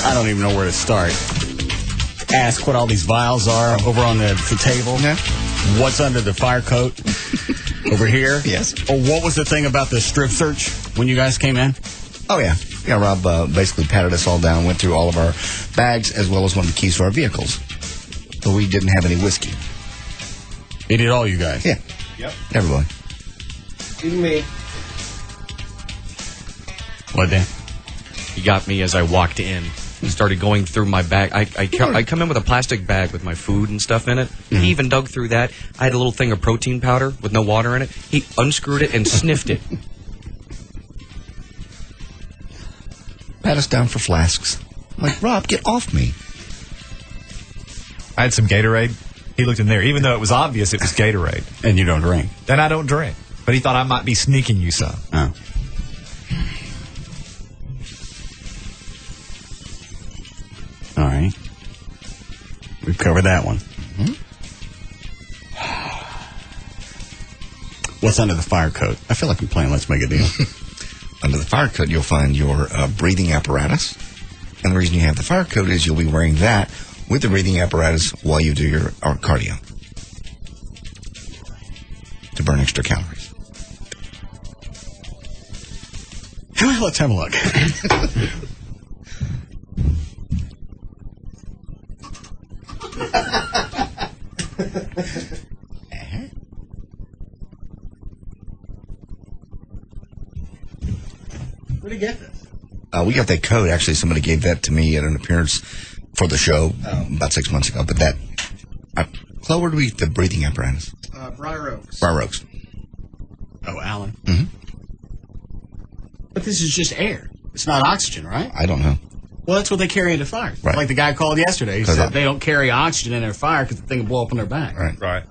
I don't even know where to start. Ask what all these vials are over on the table. Yeah. What's under the fire coat over here? Yes. Or what was the thing about the strip search when you guys came in? Oh, yeah. Yeah, Rob basically patted us all down, went through all of our bags, as well as one of the keys to our vehicles. But we didn't have any whiskey. He did all you guys? Yeah. Yep. Everybody. Even me. What, Dan? He got me as I walked in. He started going through my bag. I come in with a plastic bag with my food and stuff in it. Mm-hmm. He even dug through that. I had a little thing of protein powder with no water in it. He unscrewed it and sniffed it. Pat us down for flasks. I'm like, Rob, get off me. I had some Gatorade. He looked in there, even though it was obvious it was Gatorade. And you don't drink? Then I don't drink. But he thought I might be sneaking you some. Oh. All right. We've covered that one. Mm-hmm. What's under the fire coat? I feel like I'm playing Let's Make a Deal. Under the fire coat, you'll find your breathing apparatus. And the reason you have the fire coat is you'll be wearing that with the breathing apparatus while you do your cardio to burn extra calories. Let's have a look. Where'd he get this? We got that code. Actually, somebody gave that to me at an appearance for the show about 6 months ago. But that, Chloe, where do we get the breathing apparatus? Briar Oaks. Briar Oaks. Oh, Alan. Mm-hmm. But this is just air. It's not oxygen, right? I don't know. Well, that's what they carry into fire. Right. Like the guy called yesterday. He 'Cause said they don't carry oxygen in their fire because the thing will blow up on their back. Right. Right.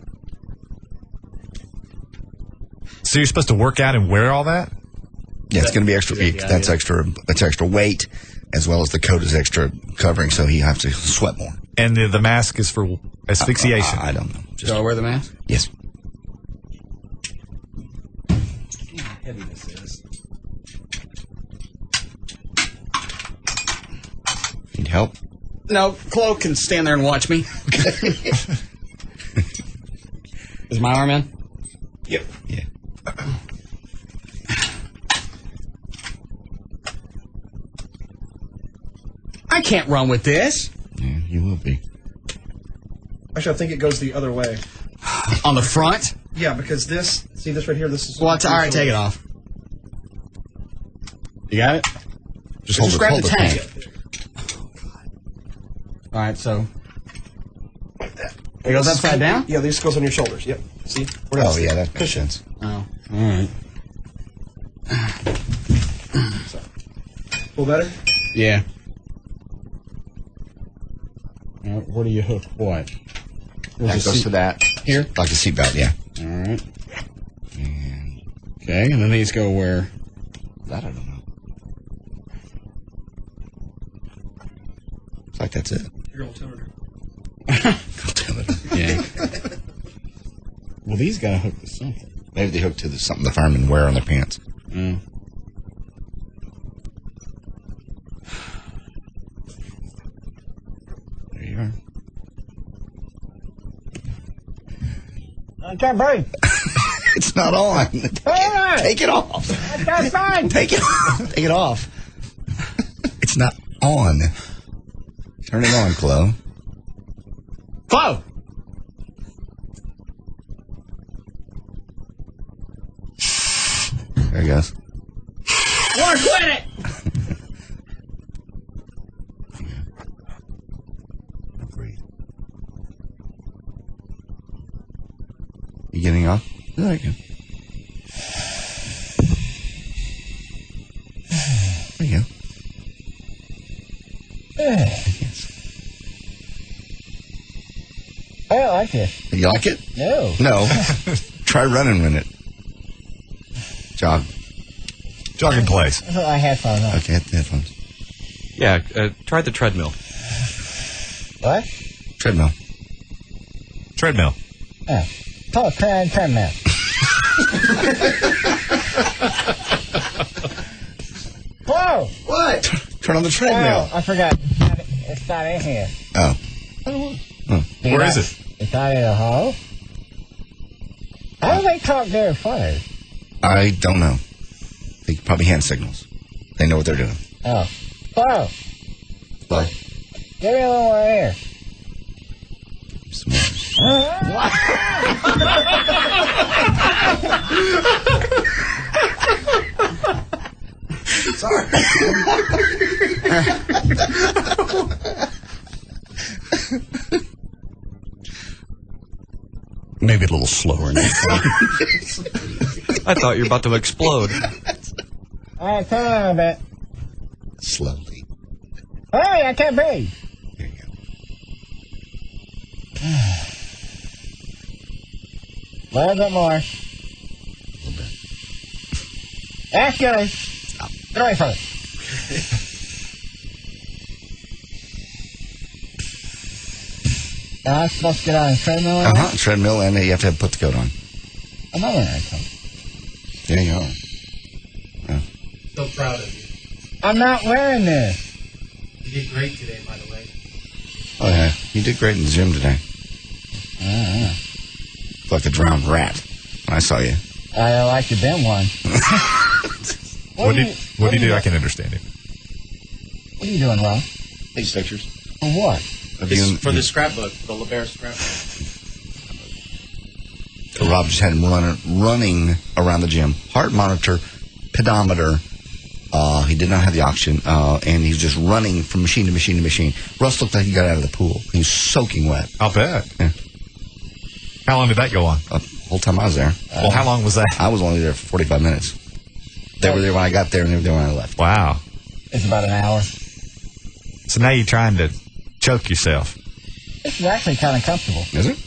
So you're supposed to work out and wear all that? Yeah, it's going to be extra. That's extra. That's extra weight, as well as the coat is extra covering, so you have to sweat more. And the mask is for asphyxiation. I don't know. Do I wear the mask? Yes. How heavy this is. Need help? No, Chloe can stand there and watch me. Is my arm in? Yep. Yeah. I can't run with this. Yeah, you will be. Actually, I think it goes the other way. On the front? Yeah, because this, see this right here? This is. Well, all right, take it off. You got it? Just grab hold the it. tank. All right, so. Like that. It goes upside down? Yeah, this goes on your shoulders. Yep. See? Oh, yeah, that cushions. Oh, all right. So. Feel better? Yeah. Where do you hook what? That goes to that. Here? Like a seatbelt, yeah. All right. And, okay, and then these go where? That I don't know. Looks like that's it. Your altimeter. Yeah. Well, these got to hook to something. Maybe they hook to something the firemen wear on their pants. Mm. There you are. I can't breathe. It's not on. Take it off. That's fine. Take it off. Take it off. It's not on. Turn it on, Chloe. Chloe! There he goes. I want to quit it! Breathe. You getting off? There you go. There you go. Yes. I don't like it. You like it? No. No. Try running with it. Jog. Jog in place. I thought I had fun. Huh? Okay, headphones. Yeah, try the treadmill. What? Treadmill. Treadmill. Oh. Call it treadmill. Whoa! What? Turn on the treadmill. Oh, I forgot. It's not in here. Oh. Where is it? It's not in the hall. How do they talk there first? I don't know. They probably hand signals. They know what they're doing. Oh. Whoa. But Give me a little more air. some more. Maybe a little slower next time. I thought you were about to explode. All right, turn on a bit. Slowly. Hey, I can't breathe. There you go. A little bit more. A little bit. That's good. Get away from it. Now I'm supposed to get on a treadmill? Treadmill, and you have to put the coat on. I'm not wearing a coat. There you are. So proud of you. I'm not wearing this. You did great today, by the way. Oh, yeah. You did great in the gym today. Like a drowned rat when I saw you. I don't like to bend one. What do you do? I can understand it. What are you doing, Rob? These pictures. For what? For the scrapbook, the LeBaire scrapbook. Rob just had him running around the gym. Heart monitor, pedometer. He did not have the oxygen, and he was just running from machine to machine to machine. Russ looked like he got out of the pool. He was soaking wet. I'll bet. Yeah. How long did that go on? The whole time I was there. Well, how long was that? I was only there for 45 minutes. They were there when I got there, and they were there when I left. Wow. It's about an hour. So now you're trying to choke yourself. This is actually kind of comfortable. Is it?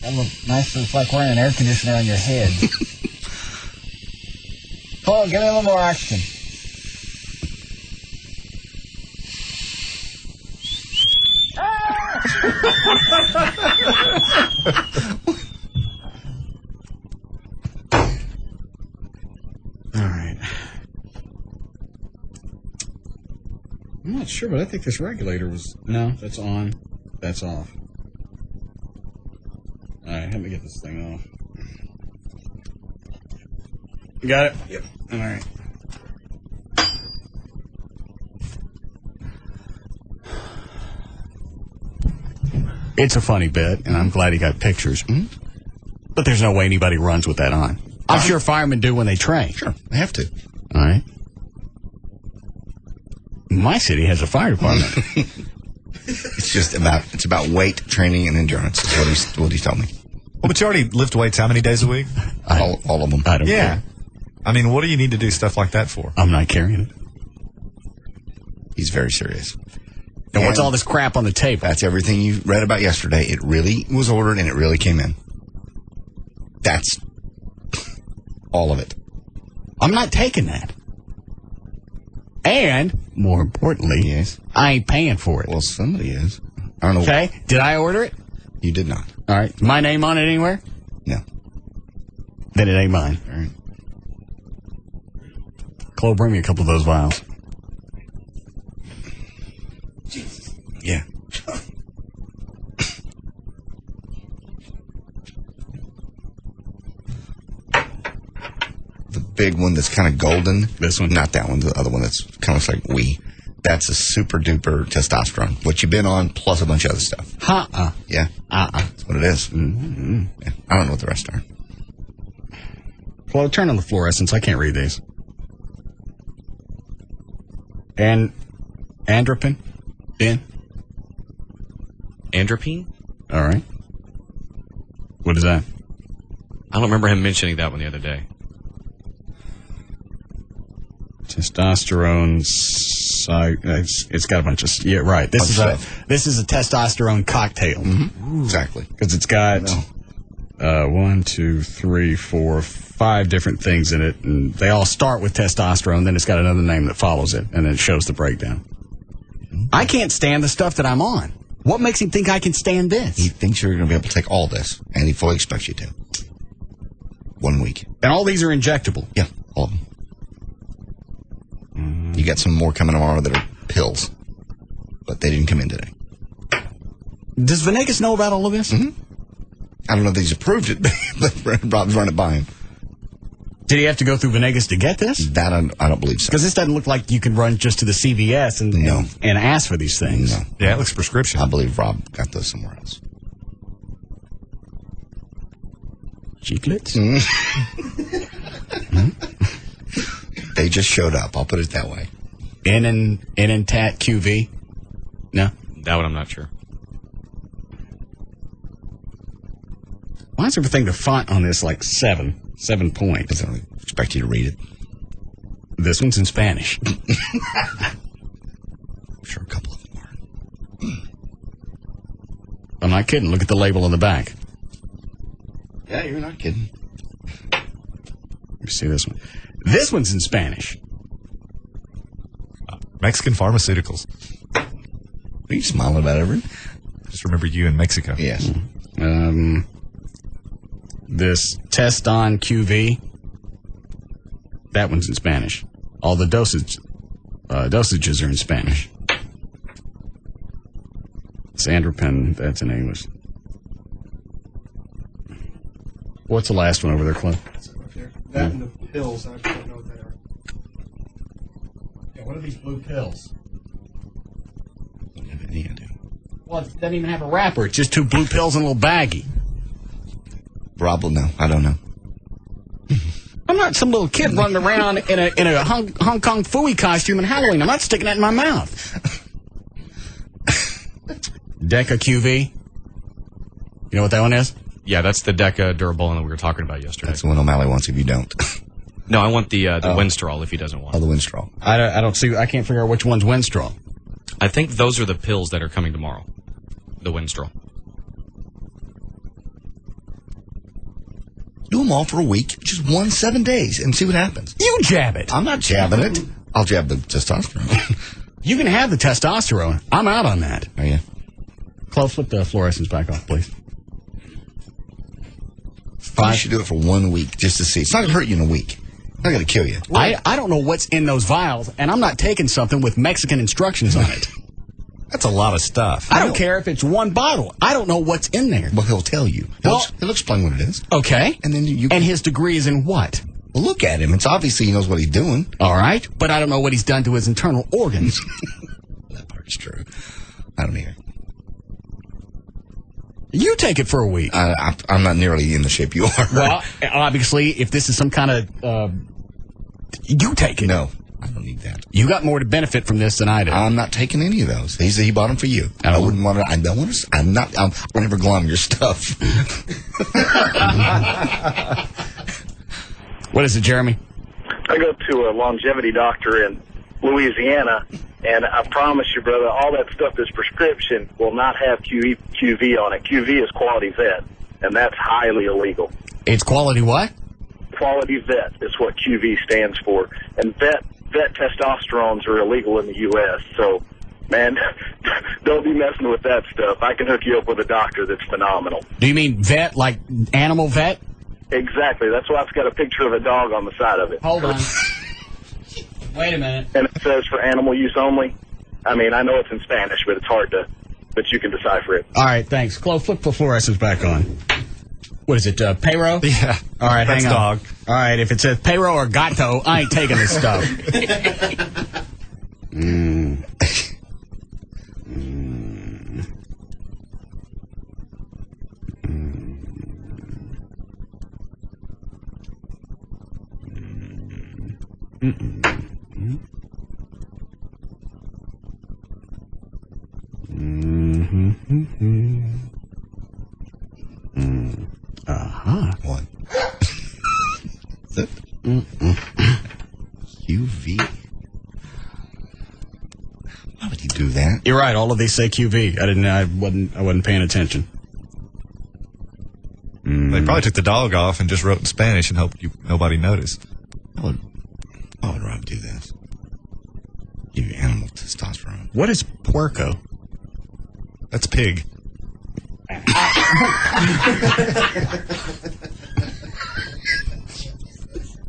That looks nice. It's like wearing an air conditioner on your head. Paul, give me a little more oxygen. All right. I'm not sure, but I think this regulator was... No, that's on. That's off. All right, let me get this thing off. You got it? Yep. All right. It's a funny bit, and I'm glad he got pictures. Mm-hmm. But there's no way anybody runs with that on. I'm sure firemen do when they train. Sure, they have to. All right. My city has a fire department. It's about weight, training, and endurance. Is what he told me. Well, but you already lift weights how many days a week? All of them. I don't Yeah. care. I mean, what do you need to do stuff like that for? I'm not carrying it. He's very serious. And what's all this crap on the table? That's everything you read about yesterday. It really was ordered, and it really came in. That's all of it. I'm not taking that. And, more importantly, Yes. I ain't paying for it. Well, somebody is. I don't know. Okay? Did I order it? You did not. All right. My name on it anywhere? No. Then it ain't mine. All right. Chloe, bring me a couple of those vials. Yeah. The big one that's kind of golden. This one? Not that one. The other one that's kind of like wee. That's a super duper testosterone. What you've been on, plus a bunch of other stuff. Uh-uh. Yeah. Uh-uh. That's what it is. Mm-hmm. Yeah. I don't know what the rest are. Chloe, turn on the fluorescence. I can't read these. And andropin? Ben? Andropine? All right. What is that? I don't remember him mentioning that one the other day. Testosterone. It's got a bunch of... Yeah, right. This is a testosterone cocktail. Mm-hmm. Exactly. Because it's got 1, 2, 3, 4, 5 different things in it, and they all start with testosterone. Then it's got another name that follows it, and then it shows the breakdown. I can't stand the stuff that I'm on. What makes him think I can stand this? He thinks you're going to be able to take all this, and he fully expects you to. 1 week. And all these are injectable. Yeah, all of them. You got some more coming tomorrow that are pills. but they didn't come in today. Does Venegas know about all of this? Mm-hmm. I don't know if he's approved it, but Rob's run it by him. Did he have to go through Venegas to get this? That I don't believe so. Because this doesn't look like you can run just to the CVS and ask for these things. No. Yeah, it looks prescription. I believe Rob got those somewhere else. Chiclets? They just showed up. I'll put it that way. N and TAT QV? No? That one I'm not sure. Why is everything the font on this like 7 points? I don't expect you to read it. This one's in Spanish. I'm sure a couple of them are. I'm not kidding. Look at the label on the back. Yeah, you're not kidding. Let me see this one. This one's in Spanish. Mexican pharmaceuticals. Are you smiling about everything? Just remember you in Mexico. Yes. This Teston QV. That one's in Spanish. All the dosages are in Spanish. Sandropen, that's in English. What's the last one over there, Cliff? That and the pills, I don't know what they are. Yeah, what are these blue pills? I don't have any idea. Well, it doesn't even have a wrapper. It's just 2 blue pills in a little baggie. Rob will know. I don't know. I'm not some little kid running around in a Hong Kong Phooey costume in Halloween. I'm not sticking that in my mouth. Deca QV. You know what that one is? Yeah, that's the Deca Durabolin that we were talking about yesterday. That's the one O'Malley wants if you don't. No, I want the Winstrol if he doesn't want Oh, it. the Winstrol. I don't see. I can't figure out which one's Winstrol. I think those are the pills that are coming tomorrow. The Winstrol. Do them all for a week, just 7 days, and see what happens. You jab it. I'm not jabbing it. I'll jab the testosterone. You can have the testosterone. I'm out on that. Are you? Close, flip the fluorescence back off, please. You should do it for 1 week just to see. It's not going to hurt you in a week. It's not going to kill you. I don't know what's in those vials, and I'm not taking something with Mexican instructions on it. That's a lot of stuff. I don't care if it's one bottle. I don't know what's in there. Well, he'll tell you. He'll explain what it is. Okay. And then you And his degree is in what? well, look at him. It's obviously he knows what he's doing. All right. But I don't know what he's done to his internal organs. That part is true. I don't either. You take it for a week. I'm not nearly in the shape you are. Well, obviously, if this is some kind of... you take it. No, I don't need that. You got more to benefit from this than I do. I'm not taking any of those. He bought them for you. I wouldn't want to. I don't want to. I'm not. I'll never glom your stuff. What is it, Jeremy? I go to a longevity doctor in Louisiana, and I promise you, brother, all that stuff that's prescription will not have QV on it. QV is quality vet, and that's highly illegal. It's quality what? Quality vet is what QV stands for, and vet testosterones are illegal in the U.S., so, man, don't be messing with that stuff. I can hook you up with a doctor that's phenomenal. Do you mean vet, like animal vet? Exactly. That's why it's got a picture of a dog on the side of it. Hold on. Wait a minute. And it says for animal use only. I mean, I know it's in Spanish, but it's hard to, but you can decipher it. All right, thanks. Chloe, flip the fluorescence back on. What is it, Payro? Yeah. All right, That's hang on. dog. All right, if it says Payro or Gato, I ain't taking this stuff. What? Is it? QV. Why would you do that? You're right. All of these say QV. I wasn't paying attention. They probably took the dog off and just wrote in Spanish and hoped nobody noticed. Why would Rob do this? Give you animal testosterone. What is puerco? That's pig.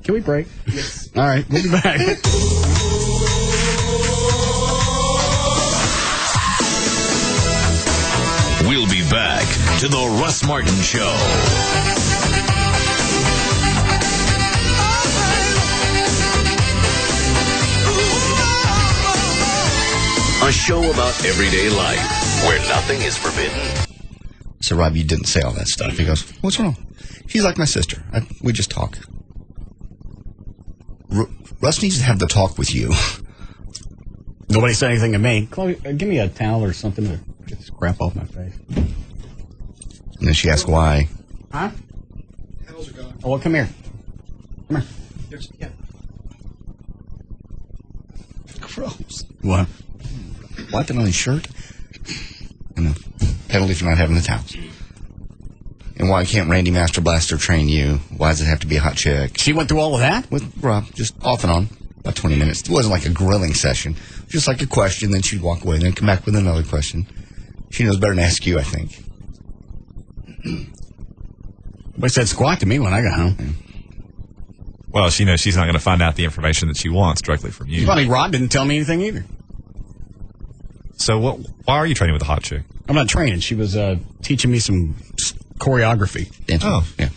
Can we break? Yes. All right, we'll be back. to the Russ Martin Show. A show about everyday life where nothing is forbidden. So, Rob, you didn't say all that stuff. He goes, what's wrong? She's like my sister. We just talk. Russ needs to have the talk with you. Nobody said anything to me. Chloe, give me a towel or something to get this crap off my face. And then she asked why. Huh? Towels are gone. Oh, well, come here. Come here. Yeah. Gross. What? Wiping on his shirt? And a penalty for not having the towels. And why can't Randy Master Blaster train you? Why does it have to be a hot chick? She went through all of that? With Rob, just off and on, about 20 minutes. It wasn't like a grilling session. Just like a question, then she'd walk away, then come back with another question. She knows better than ask you, I think. Nobody said squat to me when I got home. Well, she knows she's not going to find out the information that she wants directly from you. Funny, Rob didn't tell me anything either. So why are you training with a hot chick? I'm not training. She was teaching me some choreography. Oh. Yeah.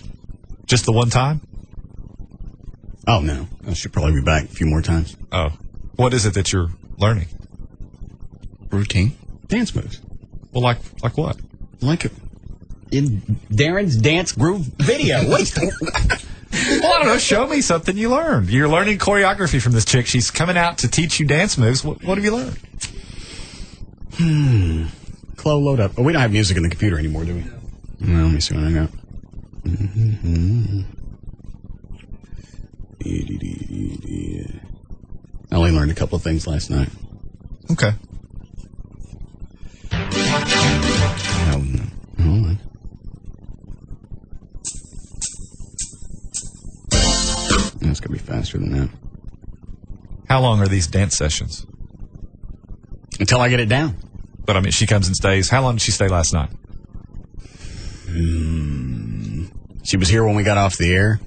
Just the one time? Oh, no. I should probably be back a few more times. Oh. What is it that you're learning? Routine. Dance moves. Well, like what? Like in Darren's dance groove video. Wait. Well, I don't know. Show me something you learned. You're learning choreography from this chick. She's coming out to teach you dance moves. What have you learned? Chloe, load up. Oh, we don't have music in the computer anymore, do we? No, let me see what I got. I only learned a couple of things last night. Okay. Hold on. It's going to be faster than that. How long are these dance sessions? Until I get it down. But, I mean, she comes and stays. How long did she stay last night? She was here when we got off the air.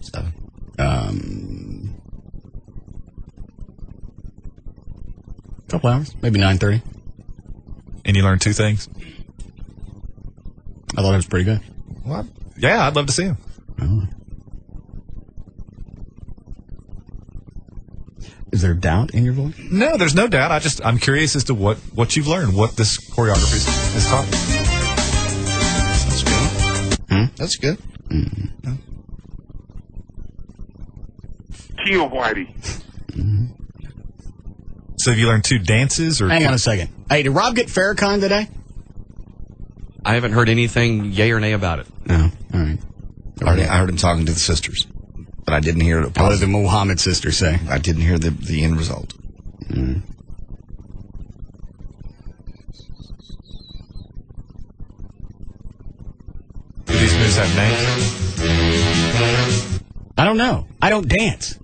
Couple hours, maybe 9:30. And you learned two things? I thought it was pretty good. What? Yeah, I'd love to see him. Oh. Is there doubt in your voice? No, there's no doubt. I'm curious as to what you've learned, what this choreography is taught you. That's good. Mm-hmm. Kill Whitey. So have you learned two dances? Or Hang on a second. Hey, did Rob get Farrakhan today? I haven't heard anything yay or nay about it. No. All right. I heard him talking to the sisters, but I didn't hear it. What did the Muhammad sister say? I didn't hear the end result. Mm. Do these moves have names? I don't know. I don't dance.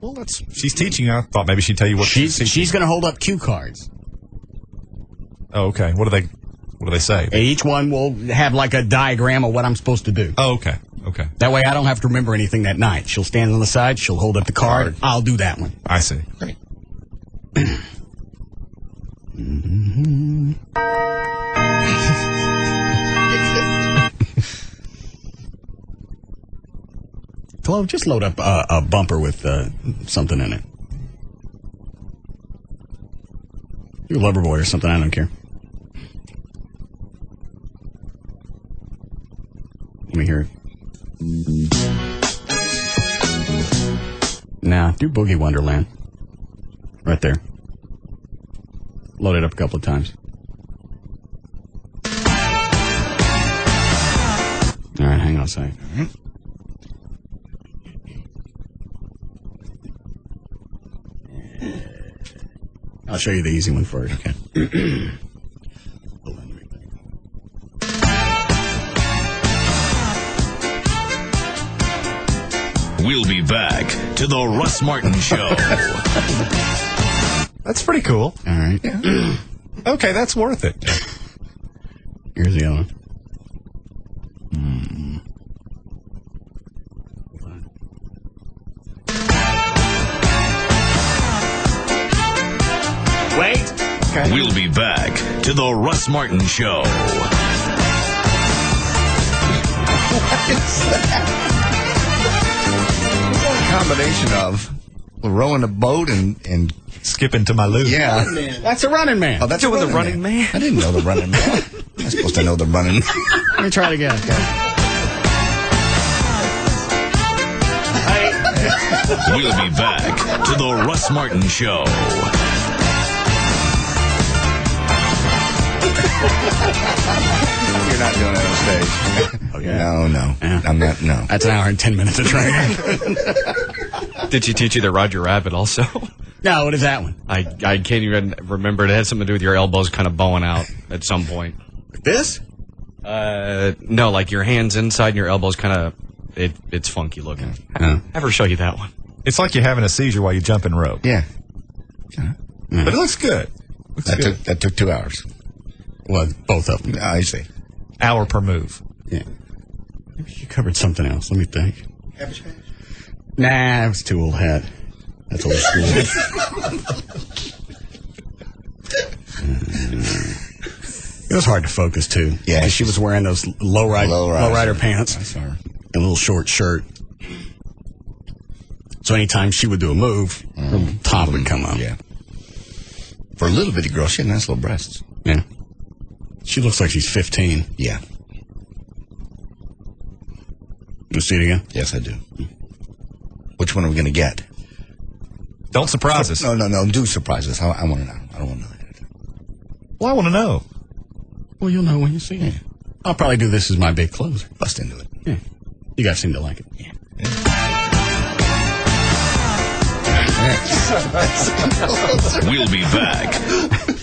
Well, she's teaching. I thought maybe she'd tell you what she's going to hold up cue cards. Oh, okay. What do they say? Each one will have like a diagram of what I'm supposed to do. Oh, okay. Okay. That way I don't have to remember anything that night. She'll stand on the side. She'll hold up the card. I'll do that one. I see. Great. Chloe, just load up a bumper with something in it. Do a lover boy or something. I don't care. Let me hear it. Nah, do Boogie Wonderland. Right there. Load it up a couple of times. All right, hang on a second. I'll show you the easy one first. Okay. Hold on, let me think. We'll be back to the Russ Martin Show. That's pretty cool. All right. Yeah. Okay, that's worth it. Here's the other one. Wait. Okay. We'll be back to the Russ Martin Show. Combination of rowing a boat and skipping to my loo. Yeah. That's a running man. Oh, that's Doing the running man? I didn't know the running man. I'm supposed to know the running man. Let me try it again. We'll be back to the Russ Martin Show. You're not doing it on stage. Oh, yeah. No. Yeah. I'm not, no. That's an hour and 10 minutes of training. Did she teach you the Roger Rabbit also? No, what is that one? I can't even remember. It had something to do with your elbows kind of bowing out at some point. This? No, like your hands inside and your elbows kind of, it's funky looking. Ever show you that one? It's like you're having a seizure while you jump in rope. Yeah. But it looks good. That took 2 hours. Well, both of them. I see. Hour per move. Yeah. Maybe you covered something else. Let me think. Nah, it was too old hat. That's old school. It was hard to focus, too. Yeah. She was wearing those lowrider pants. I saw her. And a little short shirt. So anytime she would do a move, her top would come up. Yeah. For a little bitty girl, she had nice little breasts. Yeah. She looks like she's 15. Yeah. You see it again? Yes, I do. Which one are we going to get? Don't surprise us. No. Do surprise us. I want to know. I don't want to know that. Well, I want to know. Well, you'll know when you see it. I'll probably do this as my big closer. Bust into it. Yeah. You guys seem to like it. Yeah. We'll be back.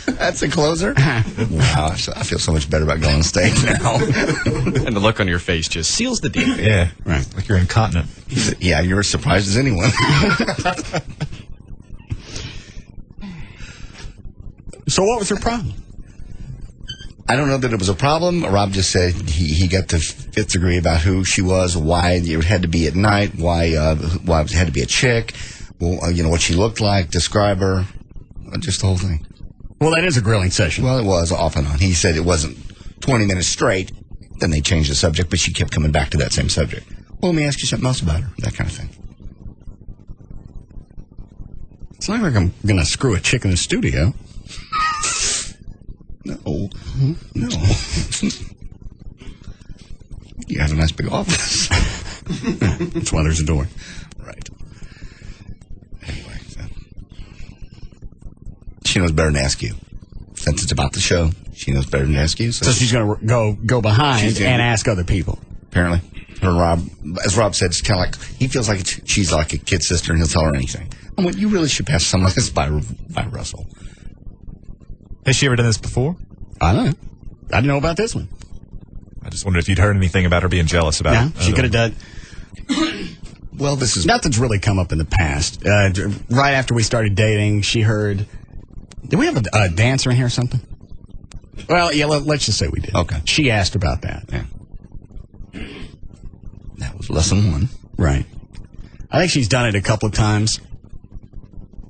That's a closer? Wow, I feel so much better about going on stage now. And the look on your face just seals the deal. Yeah. Right. Like you're incontinent. Yeah, you're as surprised as anyone. So what was her problem? I don't know that it was a problem. Rob just said he got the fifth degree about who she was, why it had to be at night, why it had to be a chick, well, what she looked like, describe her, just the whole thing. Well, that is a grilling session. Well, it was off and on. He said it wasn't 20 minutes straight. Then they changed the subject, but she kept coming back to that same subject. Well, let me ask you something else about her, that kind of thing. It's not like I'm going to screw a chick in the studio. No. You have a nice big office. That's why there's a door. Right. Anyway, so. She knows better than ask you. Since it's about the show, she knows better than ask you. So she's going to go behind and ask other people. Apparently. Her Rob, as Rob said, it's kind of like, he feels like she's like a kid sister and he'll tell her anything. I'm like, you really should pass something like this by Russell. Has she ever done this before? I don't know. I didn't know about this one. I just wondered if you'd heard anything about her being jealous about Yeah, it. she could have done. Well, this is... Nothing's really come up in the past. Right after we started dating, she heard... Did we have a dancer in here or something? Well, yeah, let's just say we did. Okay. She asked about that. Yeah. That was lesson one. Right. I think she's done it a couple of times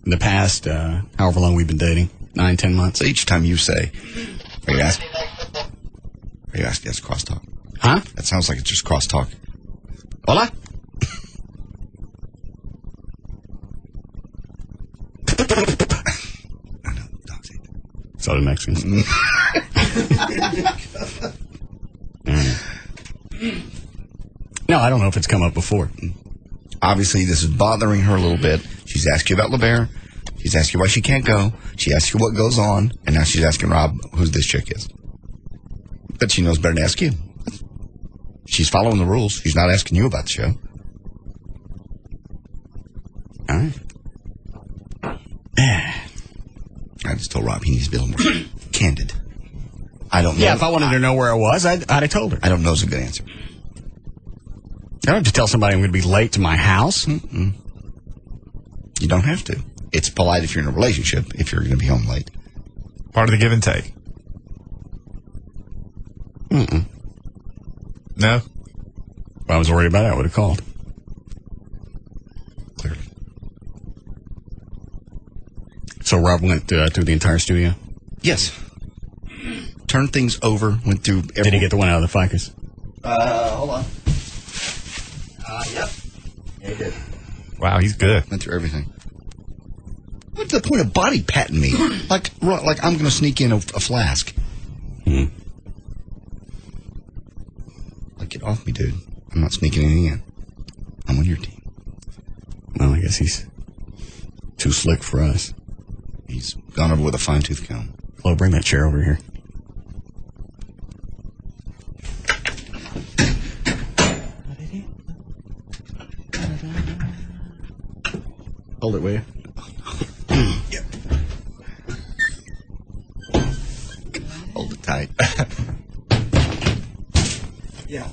in the past, however long we've been dating. 9-10 months. So each time you say, are you asking? That's crosstalk. Huh? That sounds like it's just crosstalk. Hola? I know, dogs hate that. So the Mexicans. No, I don't know if it's come up before. Obviously, this is bothering her a little bit. She's asked you about LeBaron. She's asked you why she can't go. She asked you what goes on. And now she's asking Rob who this chick is. But she knows better than ask you. She's following the rules. She's not asking you about the show. All right. I just told Rob he needs to be a little more candid. I don't know. Yeah, if I wanted to know where I was, I'd have told her. I don't know is a good answer. I don't have to tell somebody I'm going to be late to my house. Mm-mm. You don't have to. It's polite if you're in a relationship, if you're going to be home late. Part of the give and take. Mm-mm. No? If I was worried about it, I would have called. Clearly. So Rob went through the entire studio? Yes. Turned things over, went through... Did he get the one out of the Ficus? Hold on. Yep. Yeah, he did. Wow, he's good. Went through everything. What's the point of body patting me? like I'm going to sneak in a flask. Like, get off me, dude. I'm not sneaking anything in. I'm on your team. Well, I guess he's too slick for us. He's gone over with a fine-tooth comb. Chloe, bring that chair over here. Hold it, will you? Yep. Hold it tight. Yeah.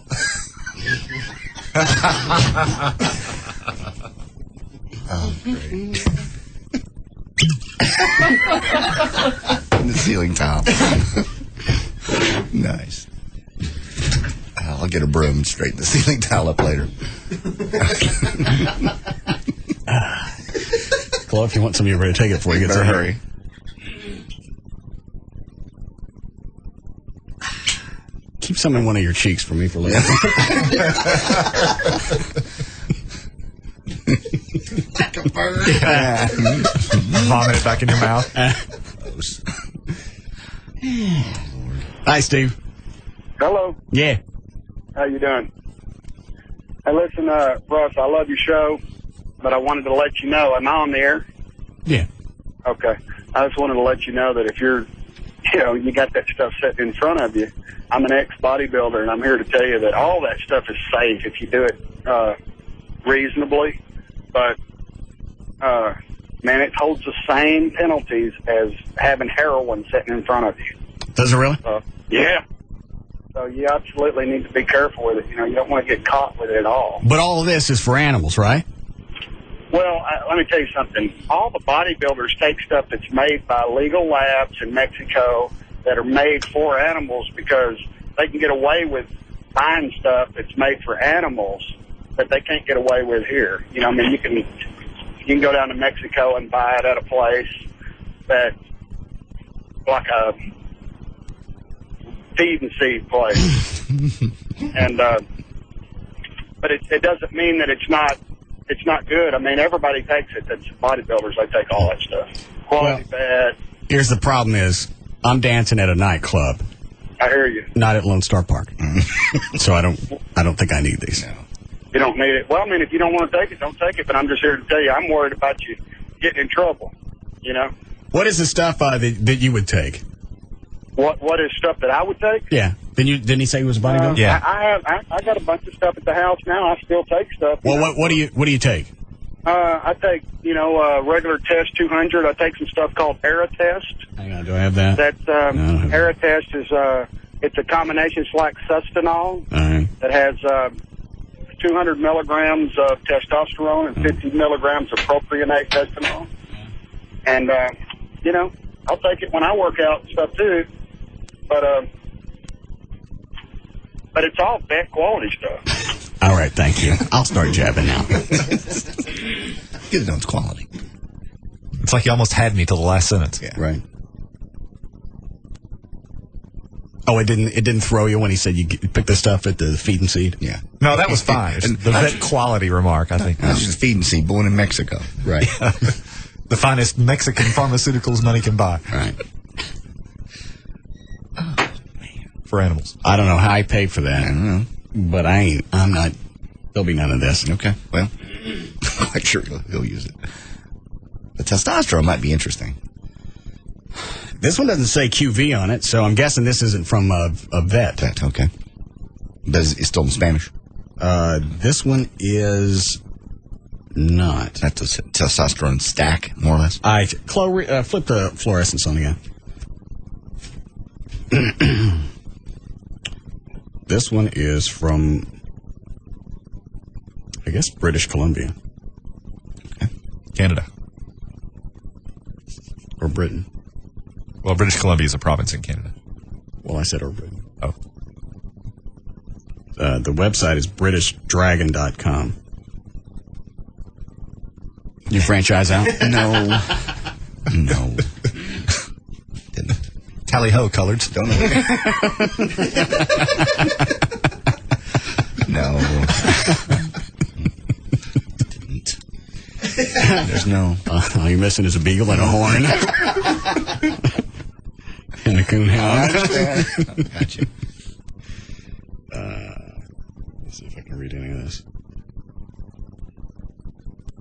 Oh, great. The ceiling tile. Nice. I'll get a broom and straighten the ceiling tile up later. Chloe, if you want somebody to take it before he gets in here. Hurry. Keep some in one of your cheeks for me for later. Like a bird. Yeah. Vomit it back in your mouth. Hi, Steve. Hello. Yeah. How you doing? Hey, listen, Russ, I love your show, but I wanted to let you know, am I on the air? Yeah. Okay. I just wanted to let you know that if you're, you got that stuff sitting in front of you, I'm an ex-bodybuilder, and I'm here to tell you that all that stuff is safe if you do it reasonably. But, man, it holds the same penalties as having heroin sitting in front of you. Does it really? Yeah. So you absolutely need to be careful with it. You don't want to get caught with it at all. But all of this is for animals, right? Well, let me tell you something. All the bodybuilders take stuff that's made by legal labs in Mexico that are made for animals because they can get away with buying stuff that's made for animals that they can't get away with here. You can go down to Mexico and buy it at a place that, like a feed and seed place. And, but it doesn't mean that it's not good. I mean, everybody takes it. That's bodybuilders. They take all that stuff. Quality bad. Here's the problem is, I'm dancing at a nightclub. I hear you. Not at Lone Star Park. So I don't think I need these. No. You don't need it. Well, I mean, if you don't want to take it, don't take it. But I'm just here to tell you, I'm worried about you getting in trouble. What is the stuff that you would take? What is stuff that I would take? Yeah. Didn't he say he was a bodybuilder? Yeah. I got a bunch of stuff at the house now. I still take stuff. Well, what do you take? I take regular test 200. I take some stuff called Aeratest. Hang on, do I have that? That's Aeratest is it's a combination. It's like Sustanol. That has 200 milligrams of testosterone and 50 milligrams of propionate testosterone. And I'll take it when I work out and stuff too. But it's all vet quality stuff. All right, thank you. I'll start jabbing now. Good to know it's quality. It's like you almost had me till the last sentence. Yeah. Right. Oh, it didn't throw you when he said you pick the stuff at the feed and seed? Yeah. No, that was fine. It's the vet quality remark, I think. That's just feed and seed, born in Mexico. Right. The finest Mexican pharmaceuticals money can buy. Right. For animals. I don't know how I pay for that. I don't know. But I'm not, there'll be none of this. Okay, well, I'm quite sure he'll use it. The testosterone might be interesting. This one doesn't say QV on it, so I'm guessing this isn't from a vet. Okay. But it's still in Spanish? This one is not. That's a testosterone stack, more or less. Chloe, flip the fluorescence on again. This one is from, I guess, British Columbia. Okay. Canada. Or Britain. Well, British Columbia is a province in Canada. Well, I said or Britain. Oh. The website is BritishDragon.com. You franchise out? No. Didn't. Tally ho, coloreds. Don't know. No. There's no. All you're missing is a beagle and a horn. And a coonhound. Gotcha. Let's see if I can read any of this.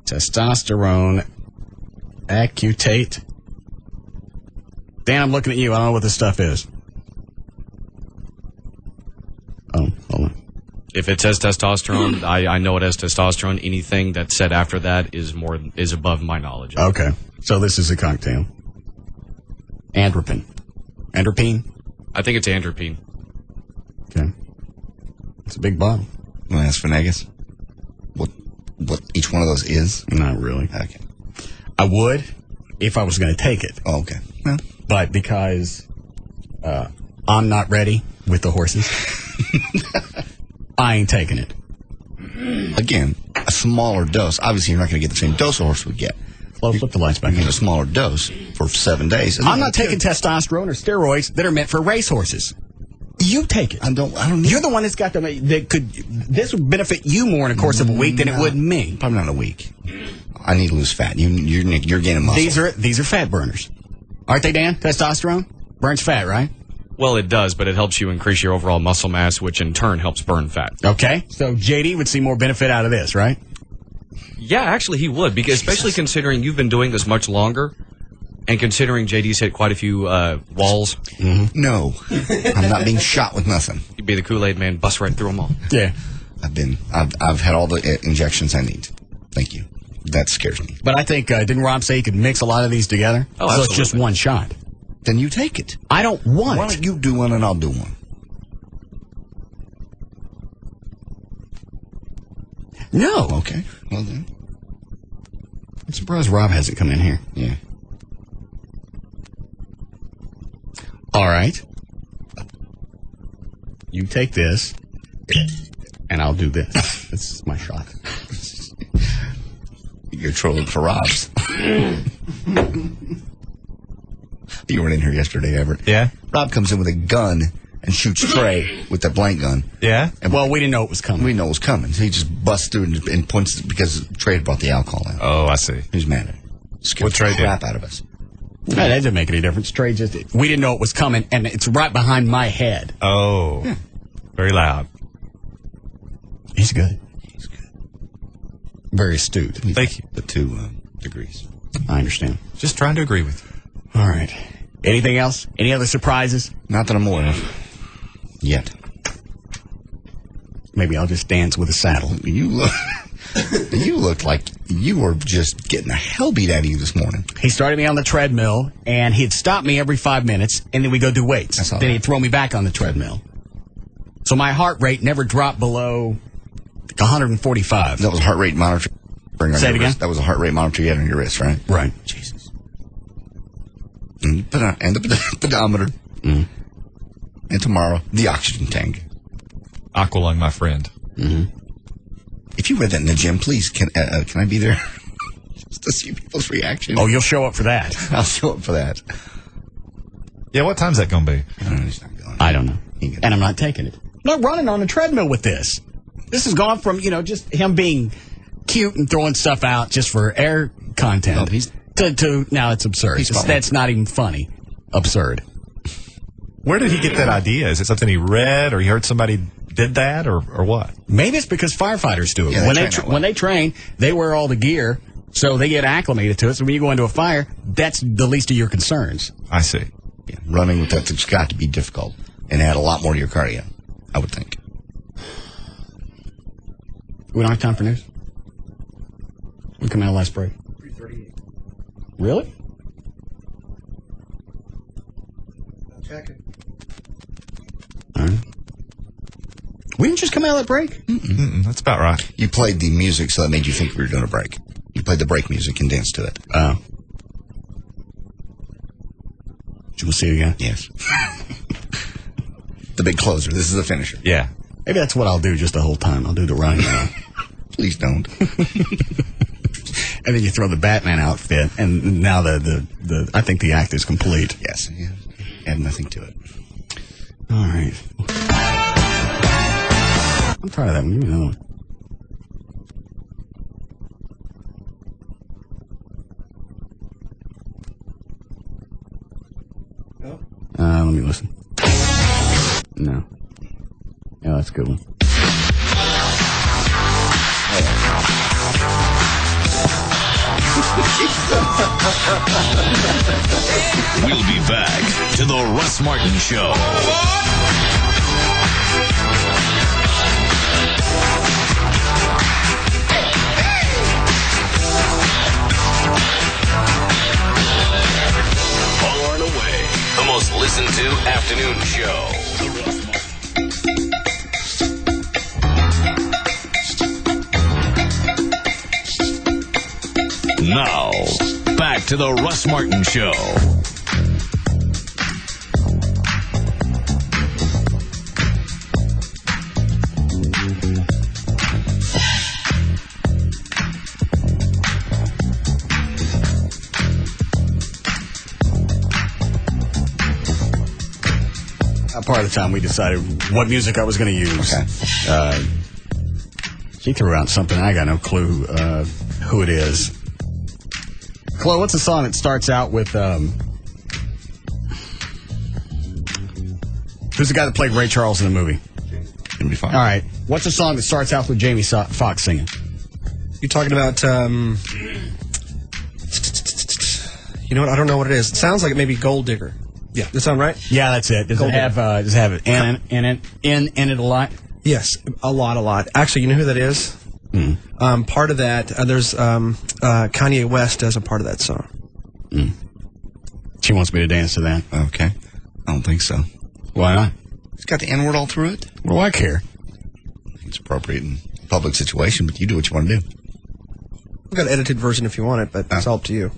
Testosterone accutate. Dan, I'm looking at you. I don't know what this stuff is. Oh, hold on. If it says testosterone, I know it has testosterone. Anything that's said after that is above my knowledge. Okay. So this is a cocktail. Andropine. Andropine? I think it's andropine. Okay. It's a big bottle. Want to ask Venegas what each one of those is? Not really. Okay. I would if I was going to take it. Oh, okay. Well. But because I'm not ready with the horses, I ain't taking it. Again, a smaller dose. Obviously, you're not going to get the same dose a horse would get. Flip the lights back You on. get a smaller dose for 7 days. I'm not taking testosterone or steroids that are meant for racehorses. You take it. I don't need. You're the one that's got them. This would benefit you more in the course of a week than it would me. Probably not a week. I need to lose fat. You're gaining muscle. These are fat burners, aren't they, Dan? Testosterone burns fat, right? Well, it does, but it helps you increase your overall muscle mass, which in turn helps burn fat. Okay, so JD would see more benefit out of this, right? Yeah, actually he would, because especially considering you've been doing this much longer, and considering JD's hit quite a few walls. Mm-hmm. No, I'm not being shot with nothing. You'd be the Kool-Aid man, bust right through them all. Yeah. I've had all the injections I need. Thank you. That scares me. But I think, didn't Rob say you could mix a lot of these together? Oh, so it's just one shot. Then you take it. I don't want Why don't you do one and I'll do one? No. Okay. Well then. I'm surprised Rob hasn't come in here. Yeah. All right. You take this, and I'll do this. This is my shot. You're trolling for Rob's. You weren't in here yesterday, Everett. Yeah. Rob comes in with a gun and shoots Trey with that blank gun. Yeah. And well, we didn't know it was coming. We didn't know it was coming. So he just busts through and points because Trey had brought the alcohol out. Oh, I see. He was mad at it. Scared What Trey the crap out of us. No, that doesn't make any difference. Trey we didn't know it was coming, and it's right behind my head. Oh. Yeah. Very loud. He's good. Very astute. Thank you. The 2 degrees. I understand. Just trying to agree with you. All right. Anything else? Any other surprises? Not that I'm aware of. Yet. Maybe I'll just dance with a saddle. You looked like you were just getting the hell beat out of you this morning. He started me on the treadmill, and he'd stop me every 5 minutes, and then we go do weights. Then he'd throw me back on the treadmill. So my heart rate never dropped below 145. That was a heart rate monitor. Say it again? That was a heart rate monitor you had on your wrist, right? Right. Jesus. And the pedometer. Mm. And tomorrow, the oxygen tank. Aqualung, my friend. Mm-hmm. If you read that in the gym, please, can I be there? Just to see people's reaction. Oh, you'll show up for that. I'll show up for that. Yeah, what time's that going to be? I don't know. He's not going. I don't know. And I'm not taking it. I'm not running on a treadmill with this. This has gone from, just him being cute and throwing stuff out just for air content to now it's absurd. That's not even funny. Absurd. Where did he get that idea? Is it something he read or he heard somebody did that or what? Maybe it's because firefighters do it. Yeah, when they train, they wear all the gear, so they get acclimated to it. So when you go into a fire, that's the least of your concerns. I see. Yeah, running with that's got to be difficult and add a lot more to your cardio, I would think. We don't have time for news. We come out last break. 3:38. Really? Check it. All right. We didn't just come out of that break? That's about right. You played the music, so that made you think we were doing a break. You played the break music and danced to it. Oh. We'll see you again. Yes. The big closer. This is the finisher. Yeah. Maybe that's what I'll do just the whole time. I'll do the run now. Please don't. And then you throw the Batman outfit, and now I think the act is complete. Yes. Yeah. Add nothing to it. All right. I'm tired of that one. Give me another one. No. Yeah, that's a good one. We'll be back to the Russ Martin Show. Far and away, the most listened to afternoon show. Now, back to the Russ Martin Show. Part of the time we decided what music I was going to use. Okay. She threw out something. I got no clue who it is. Chloe, what's the song that starts out with... who's the guy that played Ray Charles in the movie? It'll be fine. All right. What's the song that starts out with Jamie Foxx singing? You talking about? You know what? I don't know what it is. It sounds like it may be Gold Digger. Yeah, does that sound right? Yeah, that's it. Does it have an N in it a lot? Yes, a lot. Actually, you know who that is? Part of that, there's Kanye West as a part of that song. She wants me to dance to that. Okay. I don't think so. Why not? It's got the N-word all through it. What do I care? It's appropriate in a public situation, but you do what you want to do. We've got an edited version if you want it, but it's all up to you.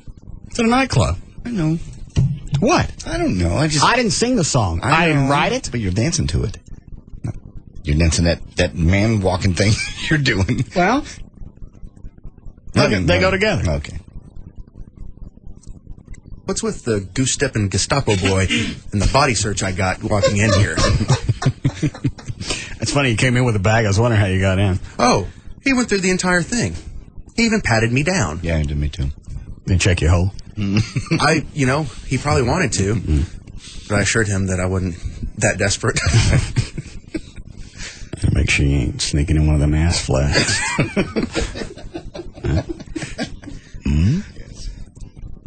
It's at a nightclub. I know. What? I don't know. I didn't sing the song. I didn't write it. But you're dancing to it. You're dancing that man walking thing you're doing. Well, they go together. Okay. What's with the goose-stepping Gestapo boy and the body search I got walking in here? It's funny, you came in with a bag. I was wondering how you got in. Oh, he went through the entire thing. He even patted me down. Yeah, he did me too. Did he check your hole? He probably wanted to, but I assured him that I wasn't that desperate. Make sure you ain't sneaking in one of them ass flags.